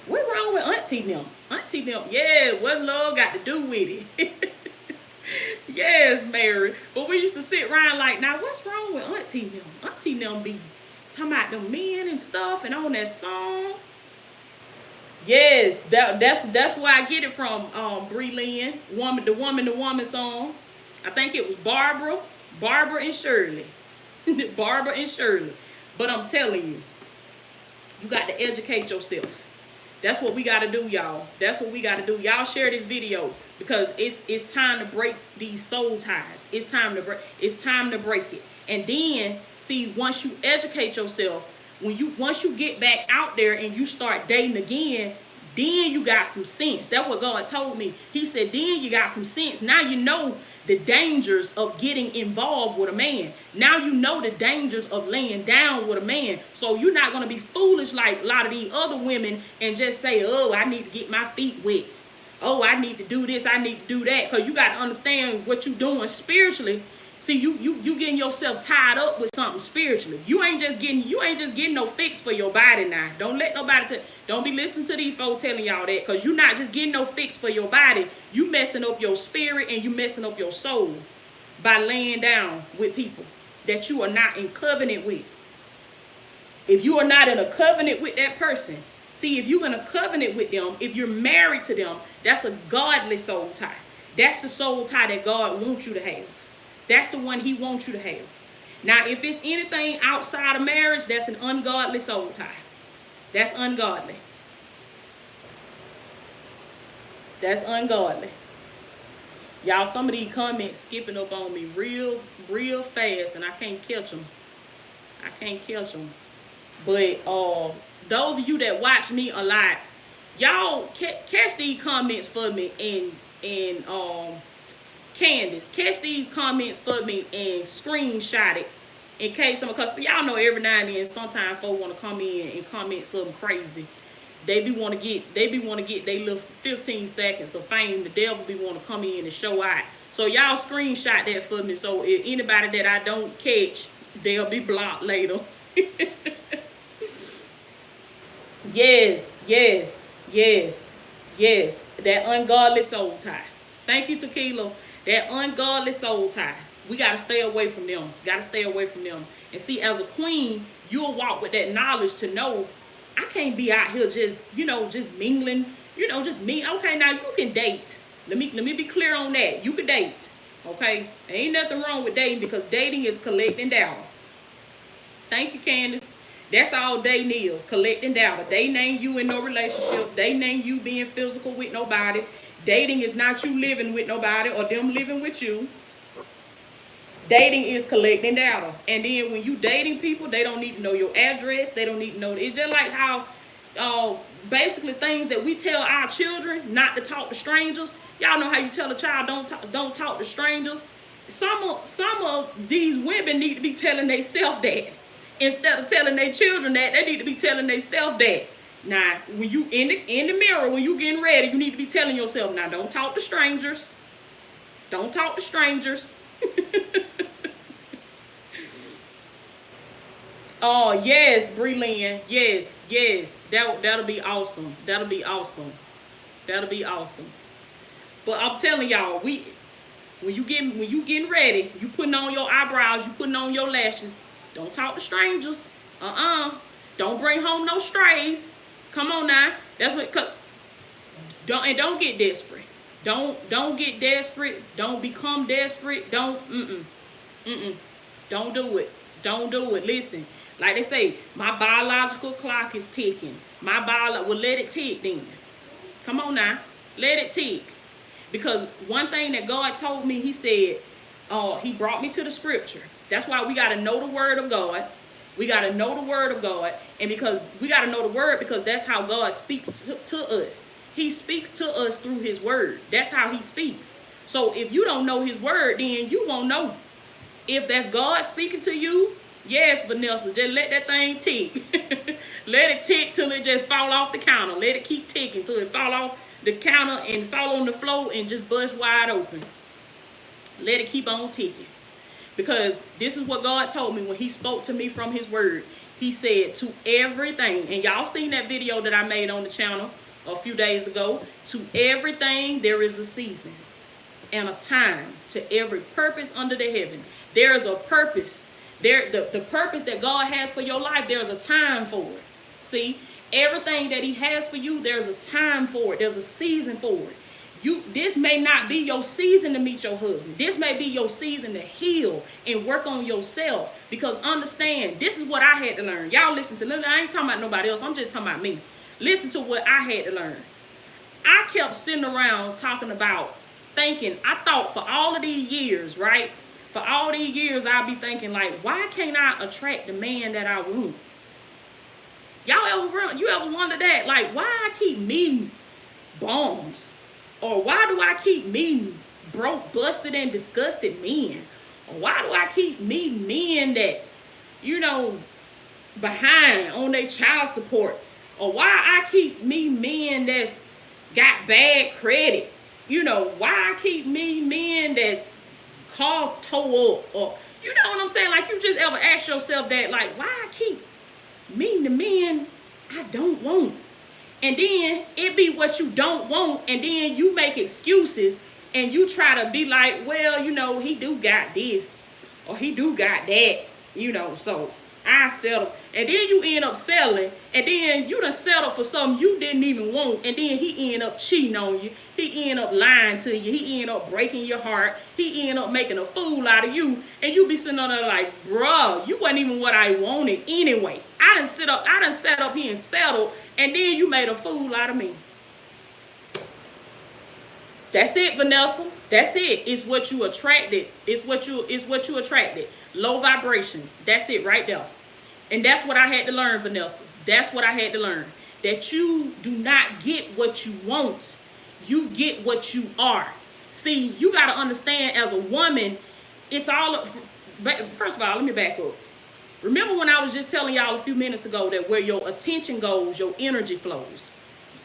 What's wrong with auntie them? Auntie them, yeah, what love got to do with it? Yes, Mary. But we used to sit around like, now what's wrong with auntie them? Auntie them be talking about them men and stuff and on that song. Yes, that's where I get it from. Bree Lynn, the woman song. I think it was Barbara and Shirley. Barbara and Shirley. But I'm telling you, you got to educate yourself. That's what we got to do, y'all. That's what we got to do. Y'all share this video, because it's time to break these soul ties. It's time to break it. And then see, once you educate yourself, once you get back out there and you start dating again, Then you got some sense. That's what God told me. He said, then you got some sense. Now you know the dangers of getting involved with a man. Now you know the dangers of laying down with a man. So you're not going to be foolish like a lot of these other women and just say, oh, I need to get my feet wet. Oh, I need to do this, I need to do that. Because you got to understand what you're doing spiritually. See, you getting yourself tied up with something spiritually. You ain't just getting no fix for your body now. Don't let nobody don't be listening to these folks telling y'all that, because you're not just getting no fix for your body. You messing up your spirit and you messing up your soul by laying down with people that you are not in covenant with. If you are not in a covenant with that person, see, if you're in a covenant with them, if you're married to them, that's a godly soul tie. That's the soul tie that God wants you to have. That's the one he wants you to have. Now, if it's anything outside of marriage, that's an ungodly soul tie. That's ungodly. That's ungodly. Y'all, some of these comments skipping up on me real fast, and I can't catch them. I can't catch them. But those of you that watch me a lot, y'all catch these comments for me, and Candace, catch these comments for me and screenshot it in case because y'all know every now and then sometimes folks want to come in and comment something crazy. They be want to get their little 15 seconds of fame. The devil be want to come in and show out. So y'all screenshot that for me. So if anybody that I don't catch, they'll be blocked later. Yes. That ungodly soul tie. Thank you, Tequila. That ungodly soul tie. We got to stay away from them. And see, as a queen, you'll walk with that knowledge to know, I can't be out here just mingling, just me. Okay, now you can date. Let me be clear on that. You can date. Okay? Ain't nothing wrong with dating, because dating is collecting data. Thank you, Candace. That's all dating is, collecting data. Dating ain't you in no relationship. Dating ain't you being physical with nobody. Dating is not you living with nobody or them living with you. Dating is collecting data. And then when you dating people, they don't need to know your address. They don't need to know. It's just like how basically things that we tell our children not to talk to strangers. Y'all know how you tell a child don't talk to strangers. Some of these women need to be telling themselves that. Instead of telling their children that, they need to be telling themselves that. Now, when you in the mirror, when you getting ready, you need to be telling yourself, now don't talk to strangers. Don't talk to strangers. Oh, yes, Bree Lynn. Yes. That'll be awesome. That'll be awesome. But I'm telling y'all, when you getting ready, you putting on your eyebrows, you putting on your lashes, don't talk to strangers. Don't bring home no strays. Come on now. That's what. Don't get desperate. Don't get desperate. Don't become desperate. Don't do it. Don't do it. Listen, like they say, my biological clock is ticking. Well, let it tick then. Come on now, let it tick. Because one thing that God told me, he said, he brought me to the scripture. That's why we got to know the word of God. We got to know the word of God. And because we got to know the word, because that's how God speaks to us. He speaks to us through his word. That's how he speaks. So if you don't know his word, then you won't know. If that's God speaking to you, yes, Vanessa, just let that thing tick. Let it tick till it just fall off the counter. Let it keep ticking till it fall off the counter and fall on the floor and just bust wide open. Let it keep on ticking. Because this is what God told me when he spoke to me from his word. He said to everything, and y'all seen that video that I made on the channel a few days ago, to everything there is a season and a time, to every purpose under the heaven. There is a purpose. The purpose that God has for your life, there's a time for it. See, everything that he has for you, there's a time for it. There's a season for it. This may not be your season to meet your husband. This may be your season to heal and work on yourself. Because understand, this is what I had to learn. Y'all listen to, I ain't talking about nobody else. I'm just talking about me. Listen to what I had to learn. I kept sitting around talking about, I thought for all of these years, right? For all these years, I'll be thinking like, why can't I attract the man that I want? You ever wonder that? Like, why I keep meeting bums? Or why do I keep meeting broke, busted, and disgusted men? Or why do I keep meeting men that, behind on their child support? Or why I keep meeting men that's got bad credit? Why I keep meeting men that car toe up? Or, you know what I'm saying? Like, you just ever ask yourself that, like, why I keep meeting the men I don't want? And then it be what you don't want, and then you make excuses and you try to be like, well, he do got this or he do got that, so I settle. And then you end up settling, and then you done settle for something you didn't even want, and then he end up cheating on you. He end up lying to you. He end up breaking your heart. He end up making a fool out of you, and you be sitting on there like, bruh, you wasn't even what I wanted anyway. I done sat up here and settled, and then you made a fool out of me. That's it, Vanessa. That's it. It's what you attracted. It's what you attracted. Low vibrations. That's it right there. And that's what I had to learn, Vanessa. That's what I had to learn. That you do not get what you want. You get what you are. See, you got to understand, as a woman, it's all... First of all, let me back up. Remember when I was just telling y'all a few minutes ago that where your attention goes, your energy flows.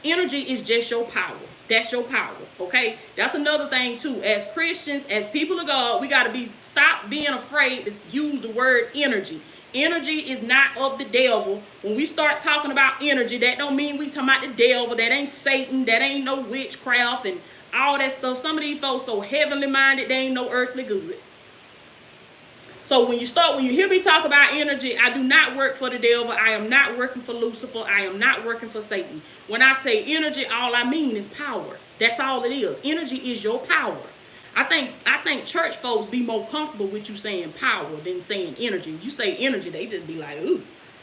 Energy is just your power. That's your power, okay? That's another thing, too. As Christians, as people of God, we got to stop being afraid to use the word energy. Energy is not of the devil. When we start talking about energy, that don't mean we talking about the devil. That ain't Satan. That ain't no witchcraft and all that stuff. Some of these folks so heavenly minded, they ain't no earthly good. So when you hear me talk about energy, I do not work for the devil. I am not working for Lucifer. I am not working for Satan. When I say energy, all I mean is power. That's all it is. Energy is your power. I think church folks be more comfortable with you saying power than saying energy. You say energy, they just be like, ooh,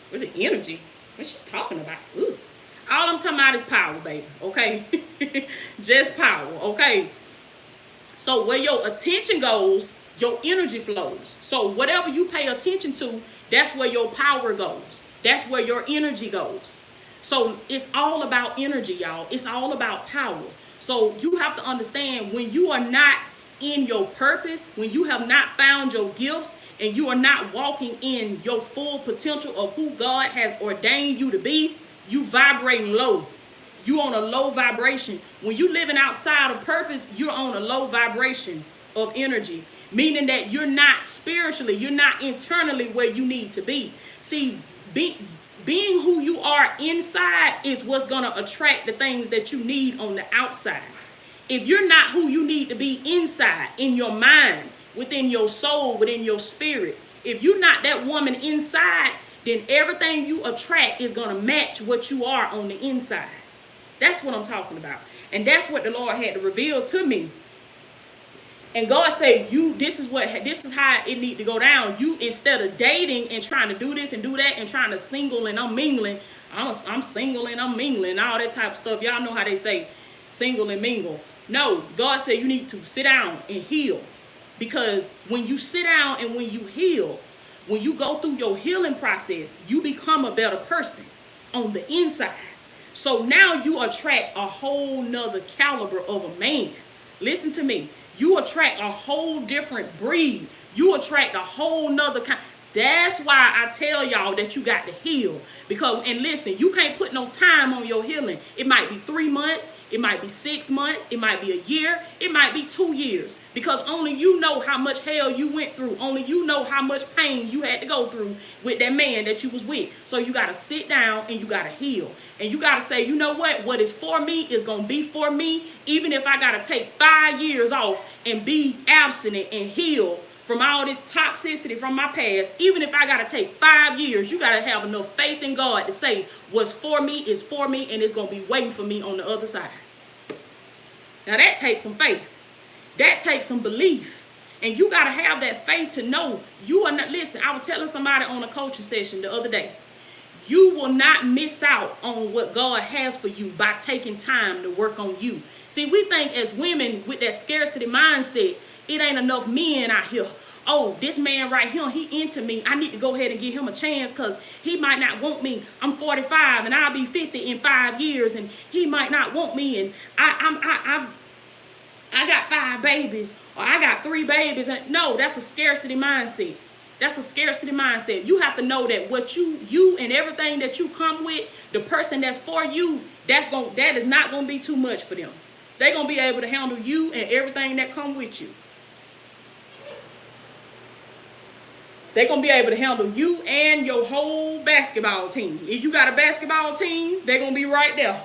what's the energy? What's she talking about? Ooh. All I'm talking about is power, baby. Okay? Just power. Okay? So where your attention goes, your energy flows. So whatever you pay attention to, that's where your power goes. That's where your energy goes. So it's all about energy, y'all. It's all about power. So you have to understand, when you are not in your purpose, when you have not found your gifts, and you are not walking in your full potential of who God has ordained you to be, you vibrating low. You on a low vibration. When you living outside of purpose, you're on a low vibration of energy. Meaning that you're not spiritually, you're not internally where you need to be. See, being who you are inside is what's going to attract the things that you need on the outside. If you're not who you need to be inside, in your mind, within your soul, within your spirit, if you're not that woman inside, then everything you attract is going to match what you are on the inside. That's what I'm talking about. And that's what the Lord had to reveal to me. And God said, this is how it need to go down. You, instead of dating and trying to do this and do that and trying to single and I'm mingling, I'm single and I'm mingling, all that type of stuff. Y'all know how they say single and mingle. No, God said you need to sit down and heal. Because when you sit down and when you heal, when you go through your healing process, you become a better person on the inside. So now you attract a whole nother caliber of a man. Listen to me. You attract a whole different breed. You attract a whole nother kind. That's why I tell y'all that you got to heal. Because, and listen, you can't put no time on your healing. It might be 3 months. It might be 6 months. It might be a year. It might be 2 years. Because only you know how much hell you went through. Only you know how much pain you had to go through with that man that you was with. So you got to sit down and you got to heal. And you got to say, you know what? What is for me is going to be for me. Even if I got to take 5 years off and be abstinent and heal from all this toxicity from my past. Even if I got to take 5 years, you got to have enough faith in God to say what's for me is for me and it's going to be waiting for me on the other side. Now that takes some faith. That takes some belief. And you got to have that faith to know you are not, listen, I was telling somebody on a coaching session the other day, you will not miss out on what God has for you by taking time to work on you. See, we think as women with that scarcity mindset, it ain't enough men out here. oh, this man right here, he into me. I need to go ahead and give him a chance because he might not want me. I'm 45 and I'll be 50 in 5 years, and he might not want me. And I got 5 babies, or I got 3 babies. And no, that's a scarcity mindset. That's a scarcity mindset. You have to know that what you and everything that you come with, the person that's for you, that is not gonna be too much for them. They're gonna be able to handle you and everything that come with you. They're going to be able to handle you and your whole basketball team. If you got a basketball team, they're going to be right there.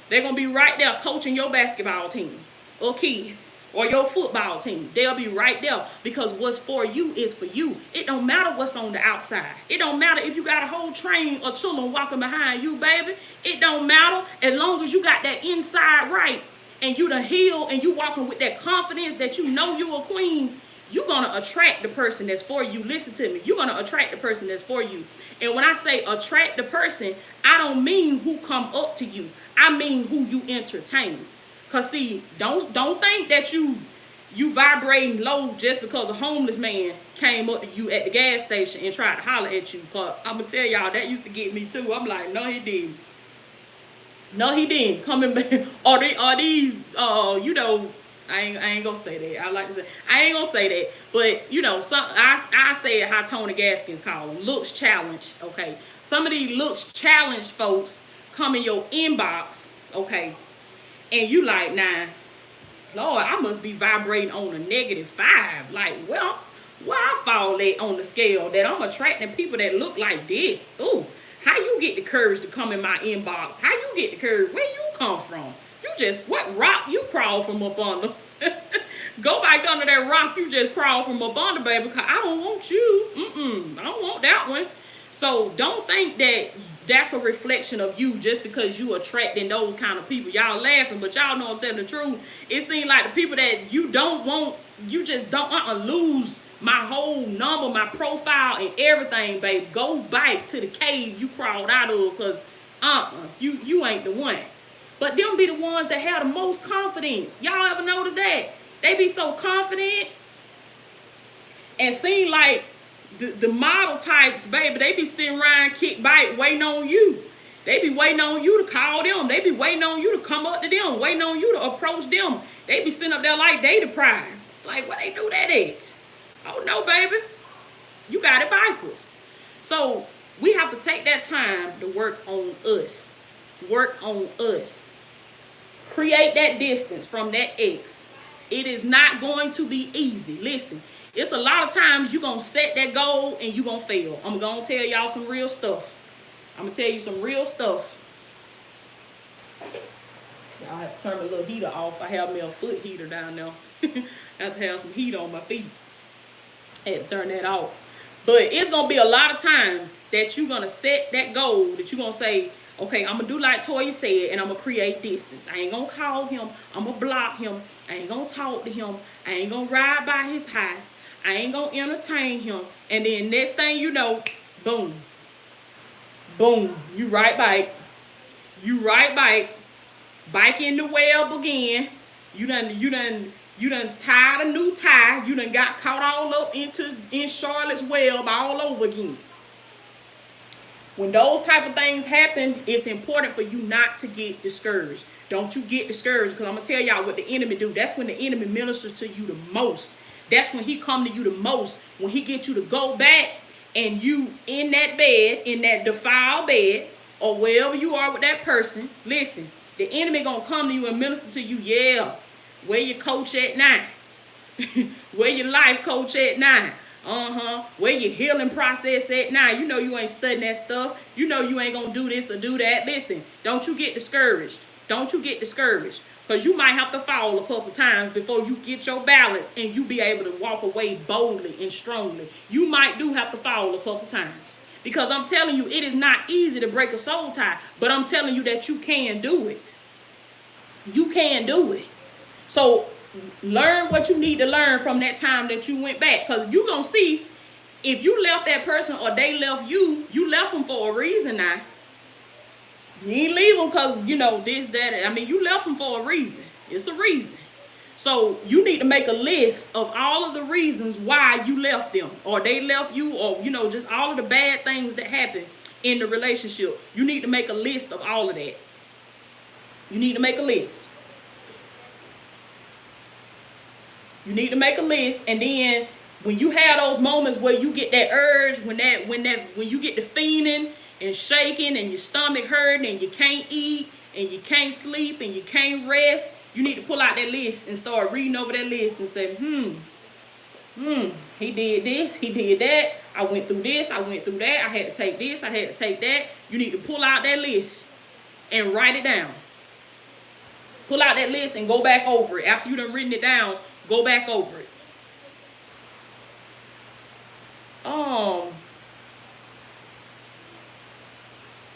They're going to be right there coaching your basketball team or kids or your football team. They'll be right there because what's for you is for you. It don't matter what's on the outside. It don't matter if you got a whole train of children walking behind you, baby. It don't matter as long as you got that inside right and you done healed and you walking with that confidence that you know you a queen. You're going to attract the person that's for you. Listen to me. You're going to attract the person that's for you. And when I say attract the person, I don't mean who come up to you. I mean who you entertain. Because see, don't think that you vibrating low just because a homeless man came up to you at the gas station and tried to holler at you. Because I'm going to tell y'all, that used to get me too. I'm like, no, he didn't. No, he didn't. Coming back. Are these, you know, I ain't gonna say that. I like to say I ain't gonna say that, but you know, I say it how Tony Gaskins called them, looks challenged. Okay, some of these looks challenged folks come in your inbox, okay, and you like, nah, Lord, I must be vibrating on a -5. Like, well, where I fall at on the scale that I'm attracting people that look like this? Ooh, how you get the courage to come in my inbox? How you get the courage? Where you come from? You just, what rock you crawl from up under? Go back under that rock you just crawl from up under, baby, because I don't want you. I don't want that one. So don't think that that's a reflection of you just because you attracting those kind of people. Y'all laughing, but y'all know I'm telling the truth. It seems like the people that you don't want, you just don't lose my whole number, my profile, and everything, baby. Go back to the cave you crawled out of, because you ain't the one. But them be the ones that have the most confidence. Y'all ever notice that? They be so confident and seem like the model types, baby. They be sitting around kick bite waiting on you. They be waiting on you to call them. They be waiting on you to come up to them, waiting on you to approach them. They be sitting up there like they the prize. Like, where they do that at? Oh, no, baby. You got it backwards. So we have to take that time to work on us. Work on us. Create that distance from that ex. It is not going to be easy. Listen, it's a lot of times you're going to set that goal and you're going to fail. I'm going to tell y'all some real stuff. I'm going to tell you some real stuff. Y'all have to turn the little heater off. I have me a foot heater down there. I have to have some heat on my feet. I had to turn that off. But it's going to be a lot of times that you're going to set that goal, that you're going to say, okay, I'm going to do like Toya said, and I'm going to create distance. I ain't going to call him. I'm going to block him. I ain't going to talk to him. I ain't going to ride by his house. I ain't going to entertain him. And then next thing you know, boom. Boom. You right back. You right back. Back in the web again. You done tied a new tie. You done got caught all up in Charlotte's web all over again. When those type of things happen, it's important for you not to get discouraged. Don't you get discouraged, because I'm going to tell y'all what the enemy do. That's when the enemy ministers to you the most. That's when he come to you the most. When he gets you to go back and you in that bed, in that defiled bed, or wherever you are with that person, listen, the enemy going to come to you and minister to you, yeah, where your coach at now? Where your life coach at now? Where your healing process at now? You know you ain't studying that stuff. You know you ain't gonna do this or do that. Listen, don't you get discouraged. Don't you get discouraged. Because you might have to fall a couple times before you get your balance and you be able to walk away boldly and strongly. You might do have to fall a couple times. Because I'm telling you, it is not easy to break a soul tie. But I'm telling you that you can do it. You can do it. So learn what you need to learn from that time that you went back. Because you're going to see, if you left that person or they left you, you left them for a reason now. You ain't leave them because, you know, this, that. I mean, you left them for a reason. It's a reason. So you need to make a list of all of the reasons why you left them, or they left you, or just all of the bad things that happened in the relationship. You need to make a list of all of that. You need to make a list. You need to make a list, and then when you have those moments where you get that urge, when you get the fiending and shaking and your stomach hurting and you can't eat and you can't sleep and you can't rest, you need to pull out that list and start reading over that list and say, he did this, he did that, I went through this, I went through that, I had to take this, I had to take that. You need to pull out that list and write it down. Pull out that list and go back over it. After you done written it down, go back over it. I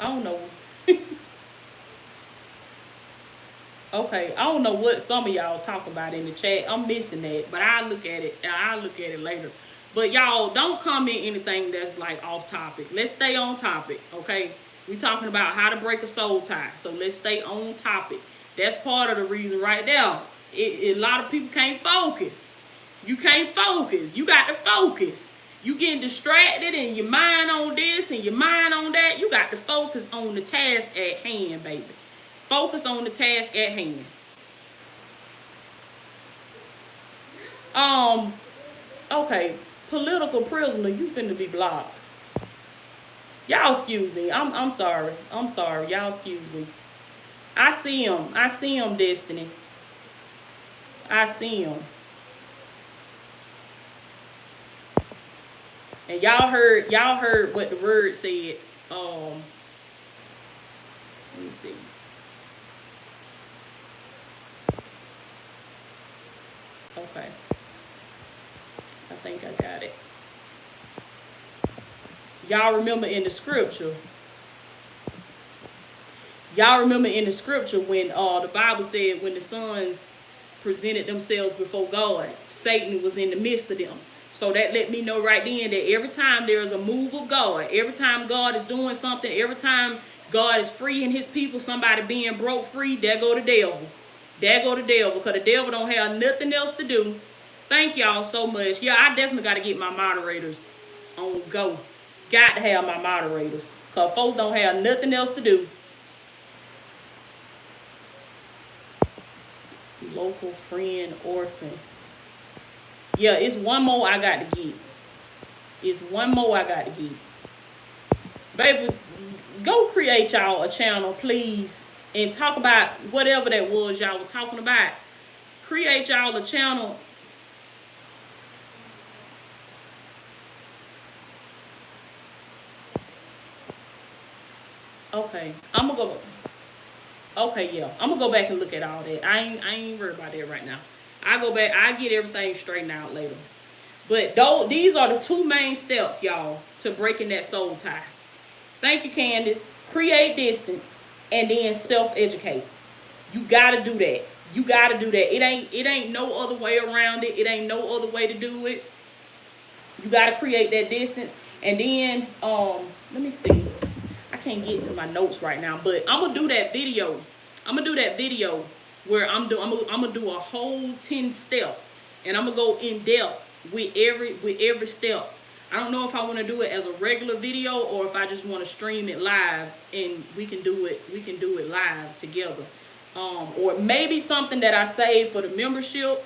don't know. Okay, I don't know what some of y'all talk about in the chat. I'm missing that, but I'll look at it later. But y'all, don't comment anything that's like off topic. Let's stay on topic, okay? We talking about how to break a soul tie, so let's stay on topic. That's part of the reason right there. A lot of people can't focus. You can't focus. You got to focus. You getting distracted and your mind on this and your mind on that. You got to focus on the task at hand, baby. Focus on the task at hand. Okay, political prisoner, you finna be blocked. Y'all excuse me. I'm sorry. I'm sorry. Y'all excuse me. I see him. I see him, Destiny. I see him. And y'all heard what the word said. Let me see. Okay. I think I got it. Y'all remember in the scripture. Y'all remember in the scripture when the Bible said when the sons presented themselves before God, Satan was in the midst of them. So that let me know right then that every time there's a move of God, every time God is doing something, every time God is freeing his people, somebody being broke free, there go the devil. There go the devil, because the devil don't have nothing else to do. Thank y'all so much. Yeah, I definitely got to get my moderators on go. Got to have my moderators, because folks don't have nothing else to do. Local friend, orphan. Yeah, it's one more I got to get. It's one more I got to get. Baby, go create y'all a channel, please, and talk about whatever that was y'all were talking about. Create y'all a channel. Okay, I'm gonna go. Okay, yeah, I'm gonna go back and look at all that. I ain't worried about that right now. I go back. I get everything straightened out later. But these are the two main steps, y'all, to breaking that soul tie. Thank you, Candace. Create distance and then self-educate. You gotta do that. You gotta do that. It ain't no other way around it. It ain't no other way to do it. You gotta create that distance. And then let me see. I can't get to my notes right now, but I'm gonna do that video. I'm gonna do that video where I'm gonna do a whole 10 step, and I'm gonna go in depth with every step. I don't know if I want to do it as a regular video or if I just want to stream it live and we can do it live together. Or maybe something that I saved for the membership.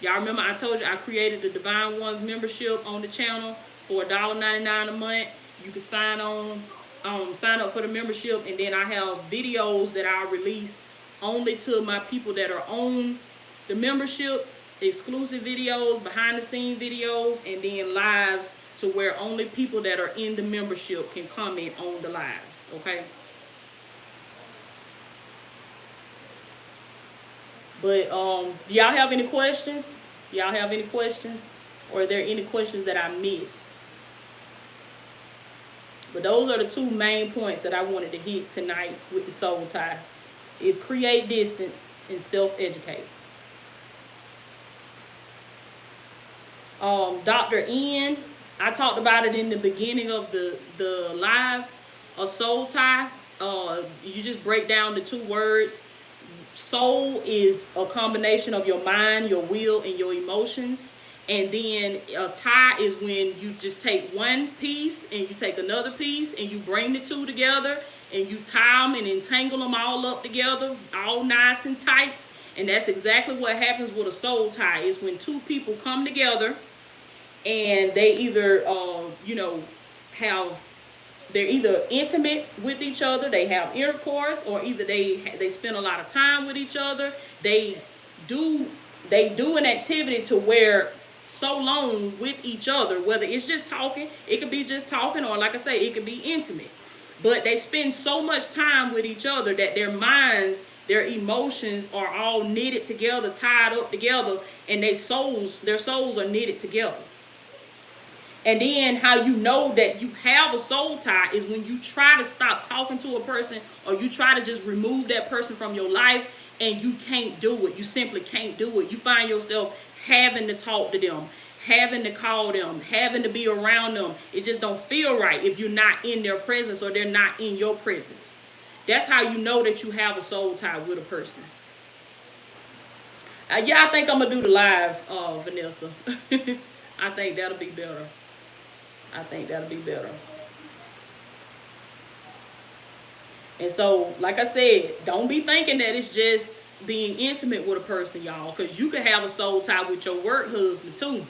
Y'all remember I told you I created the Divine Ones membership on the channel for $1.99 a month. You can sign up for the membership, and then I have videos that I'll release only to my people that are on the membership, exclusive videos, behind the scene videos, and then lives to where only people that are in the membership can comment on the lives, okay? But do y'all have any questions? Y'all have any questions? Or are there any questions that I missed? But those are the two main points that I wanted to hit tonight with the soul tie. Is create distance and self-educate. Dr. N, I talked about it in the beginning of the live. A soul tie, you just break down the two words. soul is a combination of your mind, your will, and your emotions. And then a tie is when you just take one piece and you take another piece and you bring the two together and you tie them and entangle them all up together, all nice and tight. And that's exactly what happens with a soul tie, is when two people come together and they either, have, they're either intimate with each other, they have intercourse, or either they spend a lot of time with each other. They do an activity to where so long with each other, whether it's just talking, it could be just talking, or like I say, it could be intimate. But they spend so much time with each other that their minds, their emotions are all knitted together, tied up together, and their souls are knitted together. And then how you know that you have a soul tie is when you try to stop talking to a person, or you try to just remove that person from your life, and you can't do it. You simply can't do it. You find yourself having to talk to them, having to call them, having to be around them. It just don't feel right if you're not in their presence or they're not in your presence. That's how you know that you have a soul tie with a person. Yeah, I think I'm going to do the live, Vanessa. I think that'll be better. And so, like I said, don't be thinking that it's just being intimate with a person, y'all, because you could have a soul tie with your work husband too.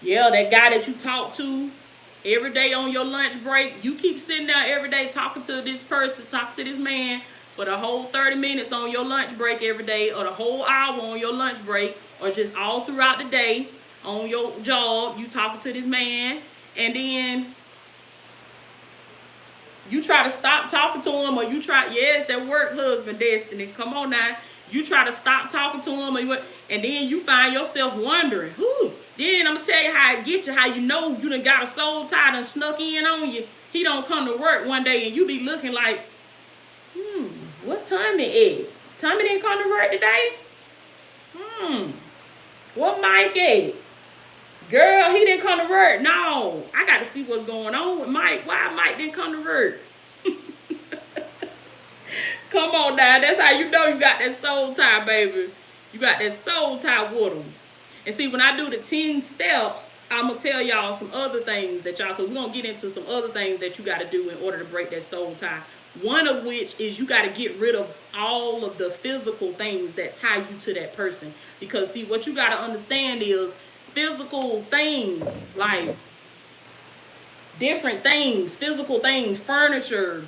Yeah, that guy that you talk to every day on your lunch break, you keep sitting down every day talking to this person, talking to this man for the whole 30 minutes on your lunch break every day, or the whole hour on your lunch break, or just all throughout the day on your job, you talking to this man, and then you try to stop talking to him, or you try, yes, that work husband destiny, come on now. You try to stop talking to him, and then you find yourself wondering, then I'm going to tell you how it gets you, how you know you done got a soul tie done snuck in on you. He don't come to work one day, and you be looking like, what time it is? Tommy didn't come to work today? What Mike is? Girl, he didn't come to work. No, I got to see what's going on with Mike. Why Mike didn't come to work? Come on now. That's how you know you got that soul tie, baby. You got that soul tie with them. And see, when I do the 10 steps, I'm going to tell y'all some other things that y'all, because we're going to get into some other things that you got to do in order to break that soul tie. One of which is you got to get rid of all of the physical things that tie you to that person. Because see, what you got to understand is physical things, like different things, physical things, furniture,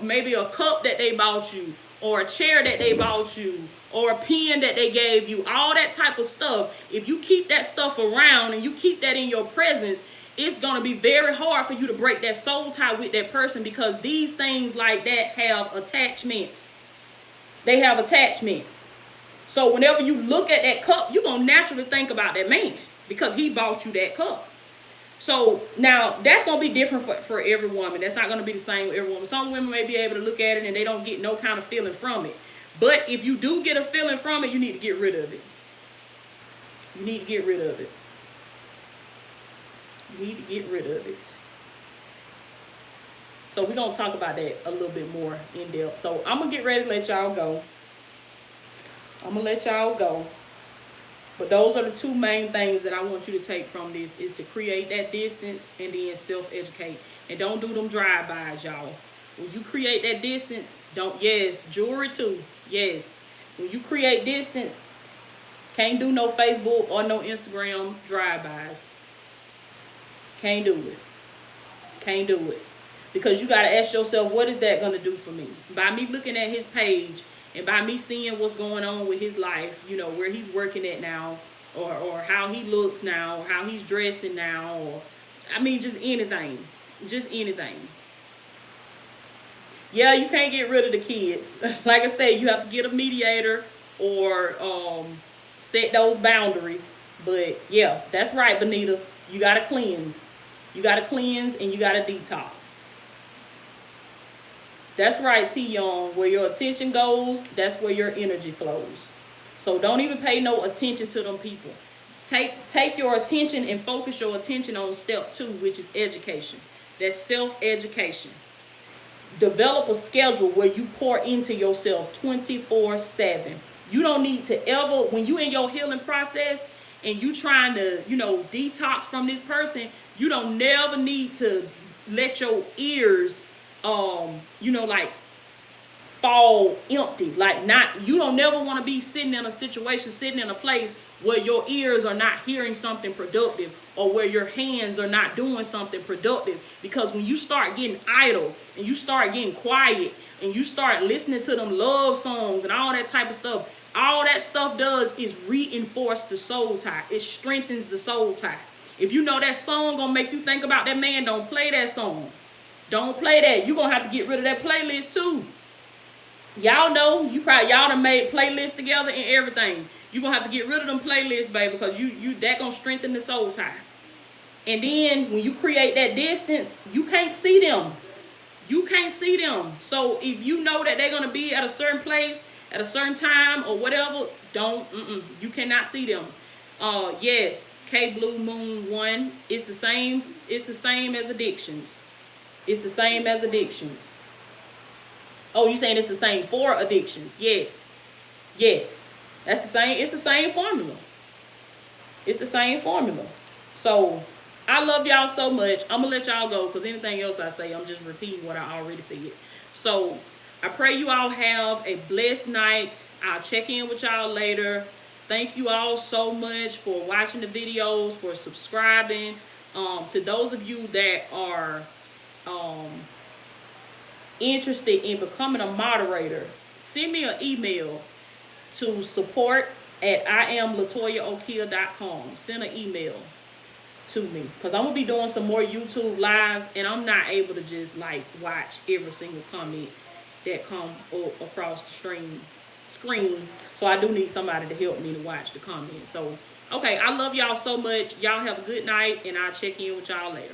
maybe a cup that they bought you, or a chair that they bought you, or a pen that they gave you, all that type of stuff. If you keep that stuff around and you keep that in your presence, it's going to be very hard for you to break that soul tie with that person, because these things like that have attachments. They have attachments. So whenever you look at that cup, you're going to naturally think about that man, because he bought you that cup. So now that's going to be different for every woman. That's not going to be the same with every woman. Some women may be able to look at it and they don't get no kind of feeling from it. But if you do get a feeling from it, you need to get rid of it. You need to get rid of it. You need to get rid of it. So we're going to talk about that a little bit more in depth. So I'm going to get ready to let y'all go. But those are the two main things that I want you to take from this, is to create that distance and then self-educate. And don't do them drive-bys, y'all. When you create that distance, jewelry too. Yes. When you create distance, can't do no Facebook or no Instagram drive-bys. Can't do it. Because you got to ask yourself, what is that going to do for me? By me looking at his page, and by me seeing what's going on with his life, where he's working at now, or how he looks now, or how he's dressing now, or, just anything. Yeah, you can't get rid of the kids. Like I said, you have to get a mediator or set those boundaries. But yeah, that's right, Benita. You got to cleanse. You got to cleanse and you got to detox. That's right, T. Young. Where your attention goes, that's where your energy flows. So don't even pay no attention to them people. Take your attention and focus your attention on step 2, which is education. That's self-education. Develop a schedule where you pour into yourself 24/7. You don't need to ever, when you in your healing process and you trying to, detox from this person, you don't never need to let your ears, like fall empty. Like, not, you don't never want to be sitting in a situation, sitting in a place where your ears are not hearing something productive, or where your hands are not doing something productive. Because when you start getting idle and you start getting quiet and you start listening to them love songs and all that type of stuff, all that stuff does is reinforce the soul tie. It strengthens the soul tie. If you know that song gonna make you think about that man, don't play that song. Don't play that. You're gonna have to get rid of that playlist too. Y'all know, y'all done made playlists together and everything. You're gonna have to get rid of them playlists, baby, because you that gonna strengthen the soul tie. And then when you create that distance, you can't see them. You can't see them. So if you know that they're gonna be at a certain place at a certain time or whatever, you cannot see them. Yes, K Blue Moon 1. It's the same as addictions. It's the same as addictions. Oh, you saying it's the same for addictions? Yes. Yes. That's the same. It's the same formula. It's the same formula. So I love y'all so much. I'm gonna let y'all go because anything else I say, I'm just repeating what I already said. So I pray you all have a blessed night. I'll check in with y'all later. Thank you all so much for watching the videos, for subscribing. To those of you that are interested in becoming a moderator, send me an email to support@IamLatoyaOkeia.com. Send an email to me because I'm gonna be doing some more YouTube lives, and I'm not able to just like watch every single comment that come across the screen. So I do need somebody to help me to watch the comments. So okay, I love y'all so much. Y'all have a good night, and I'll check in with y'all later.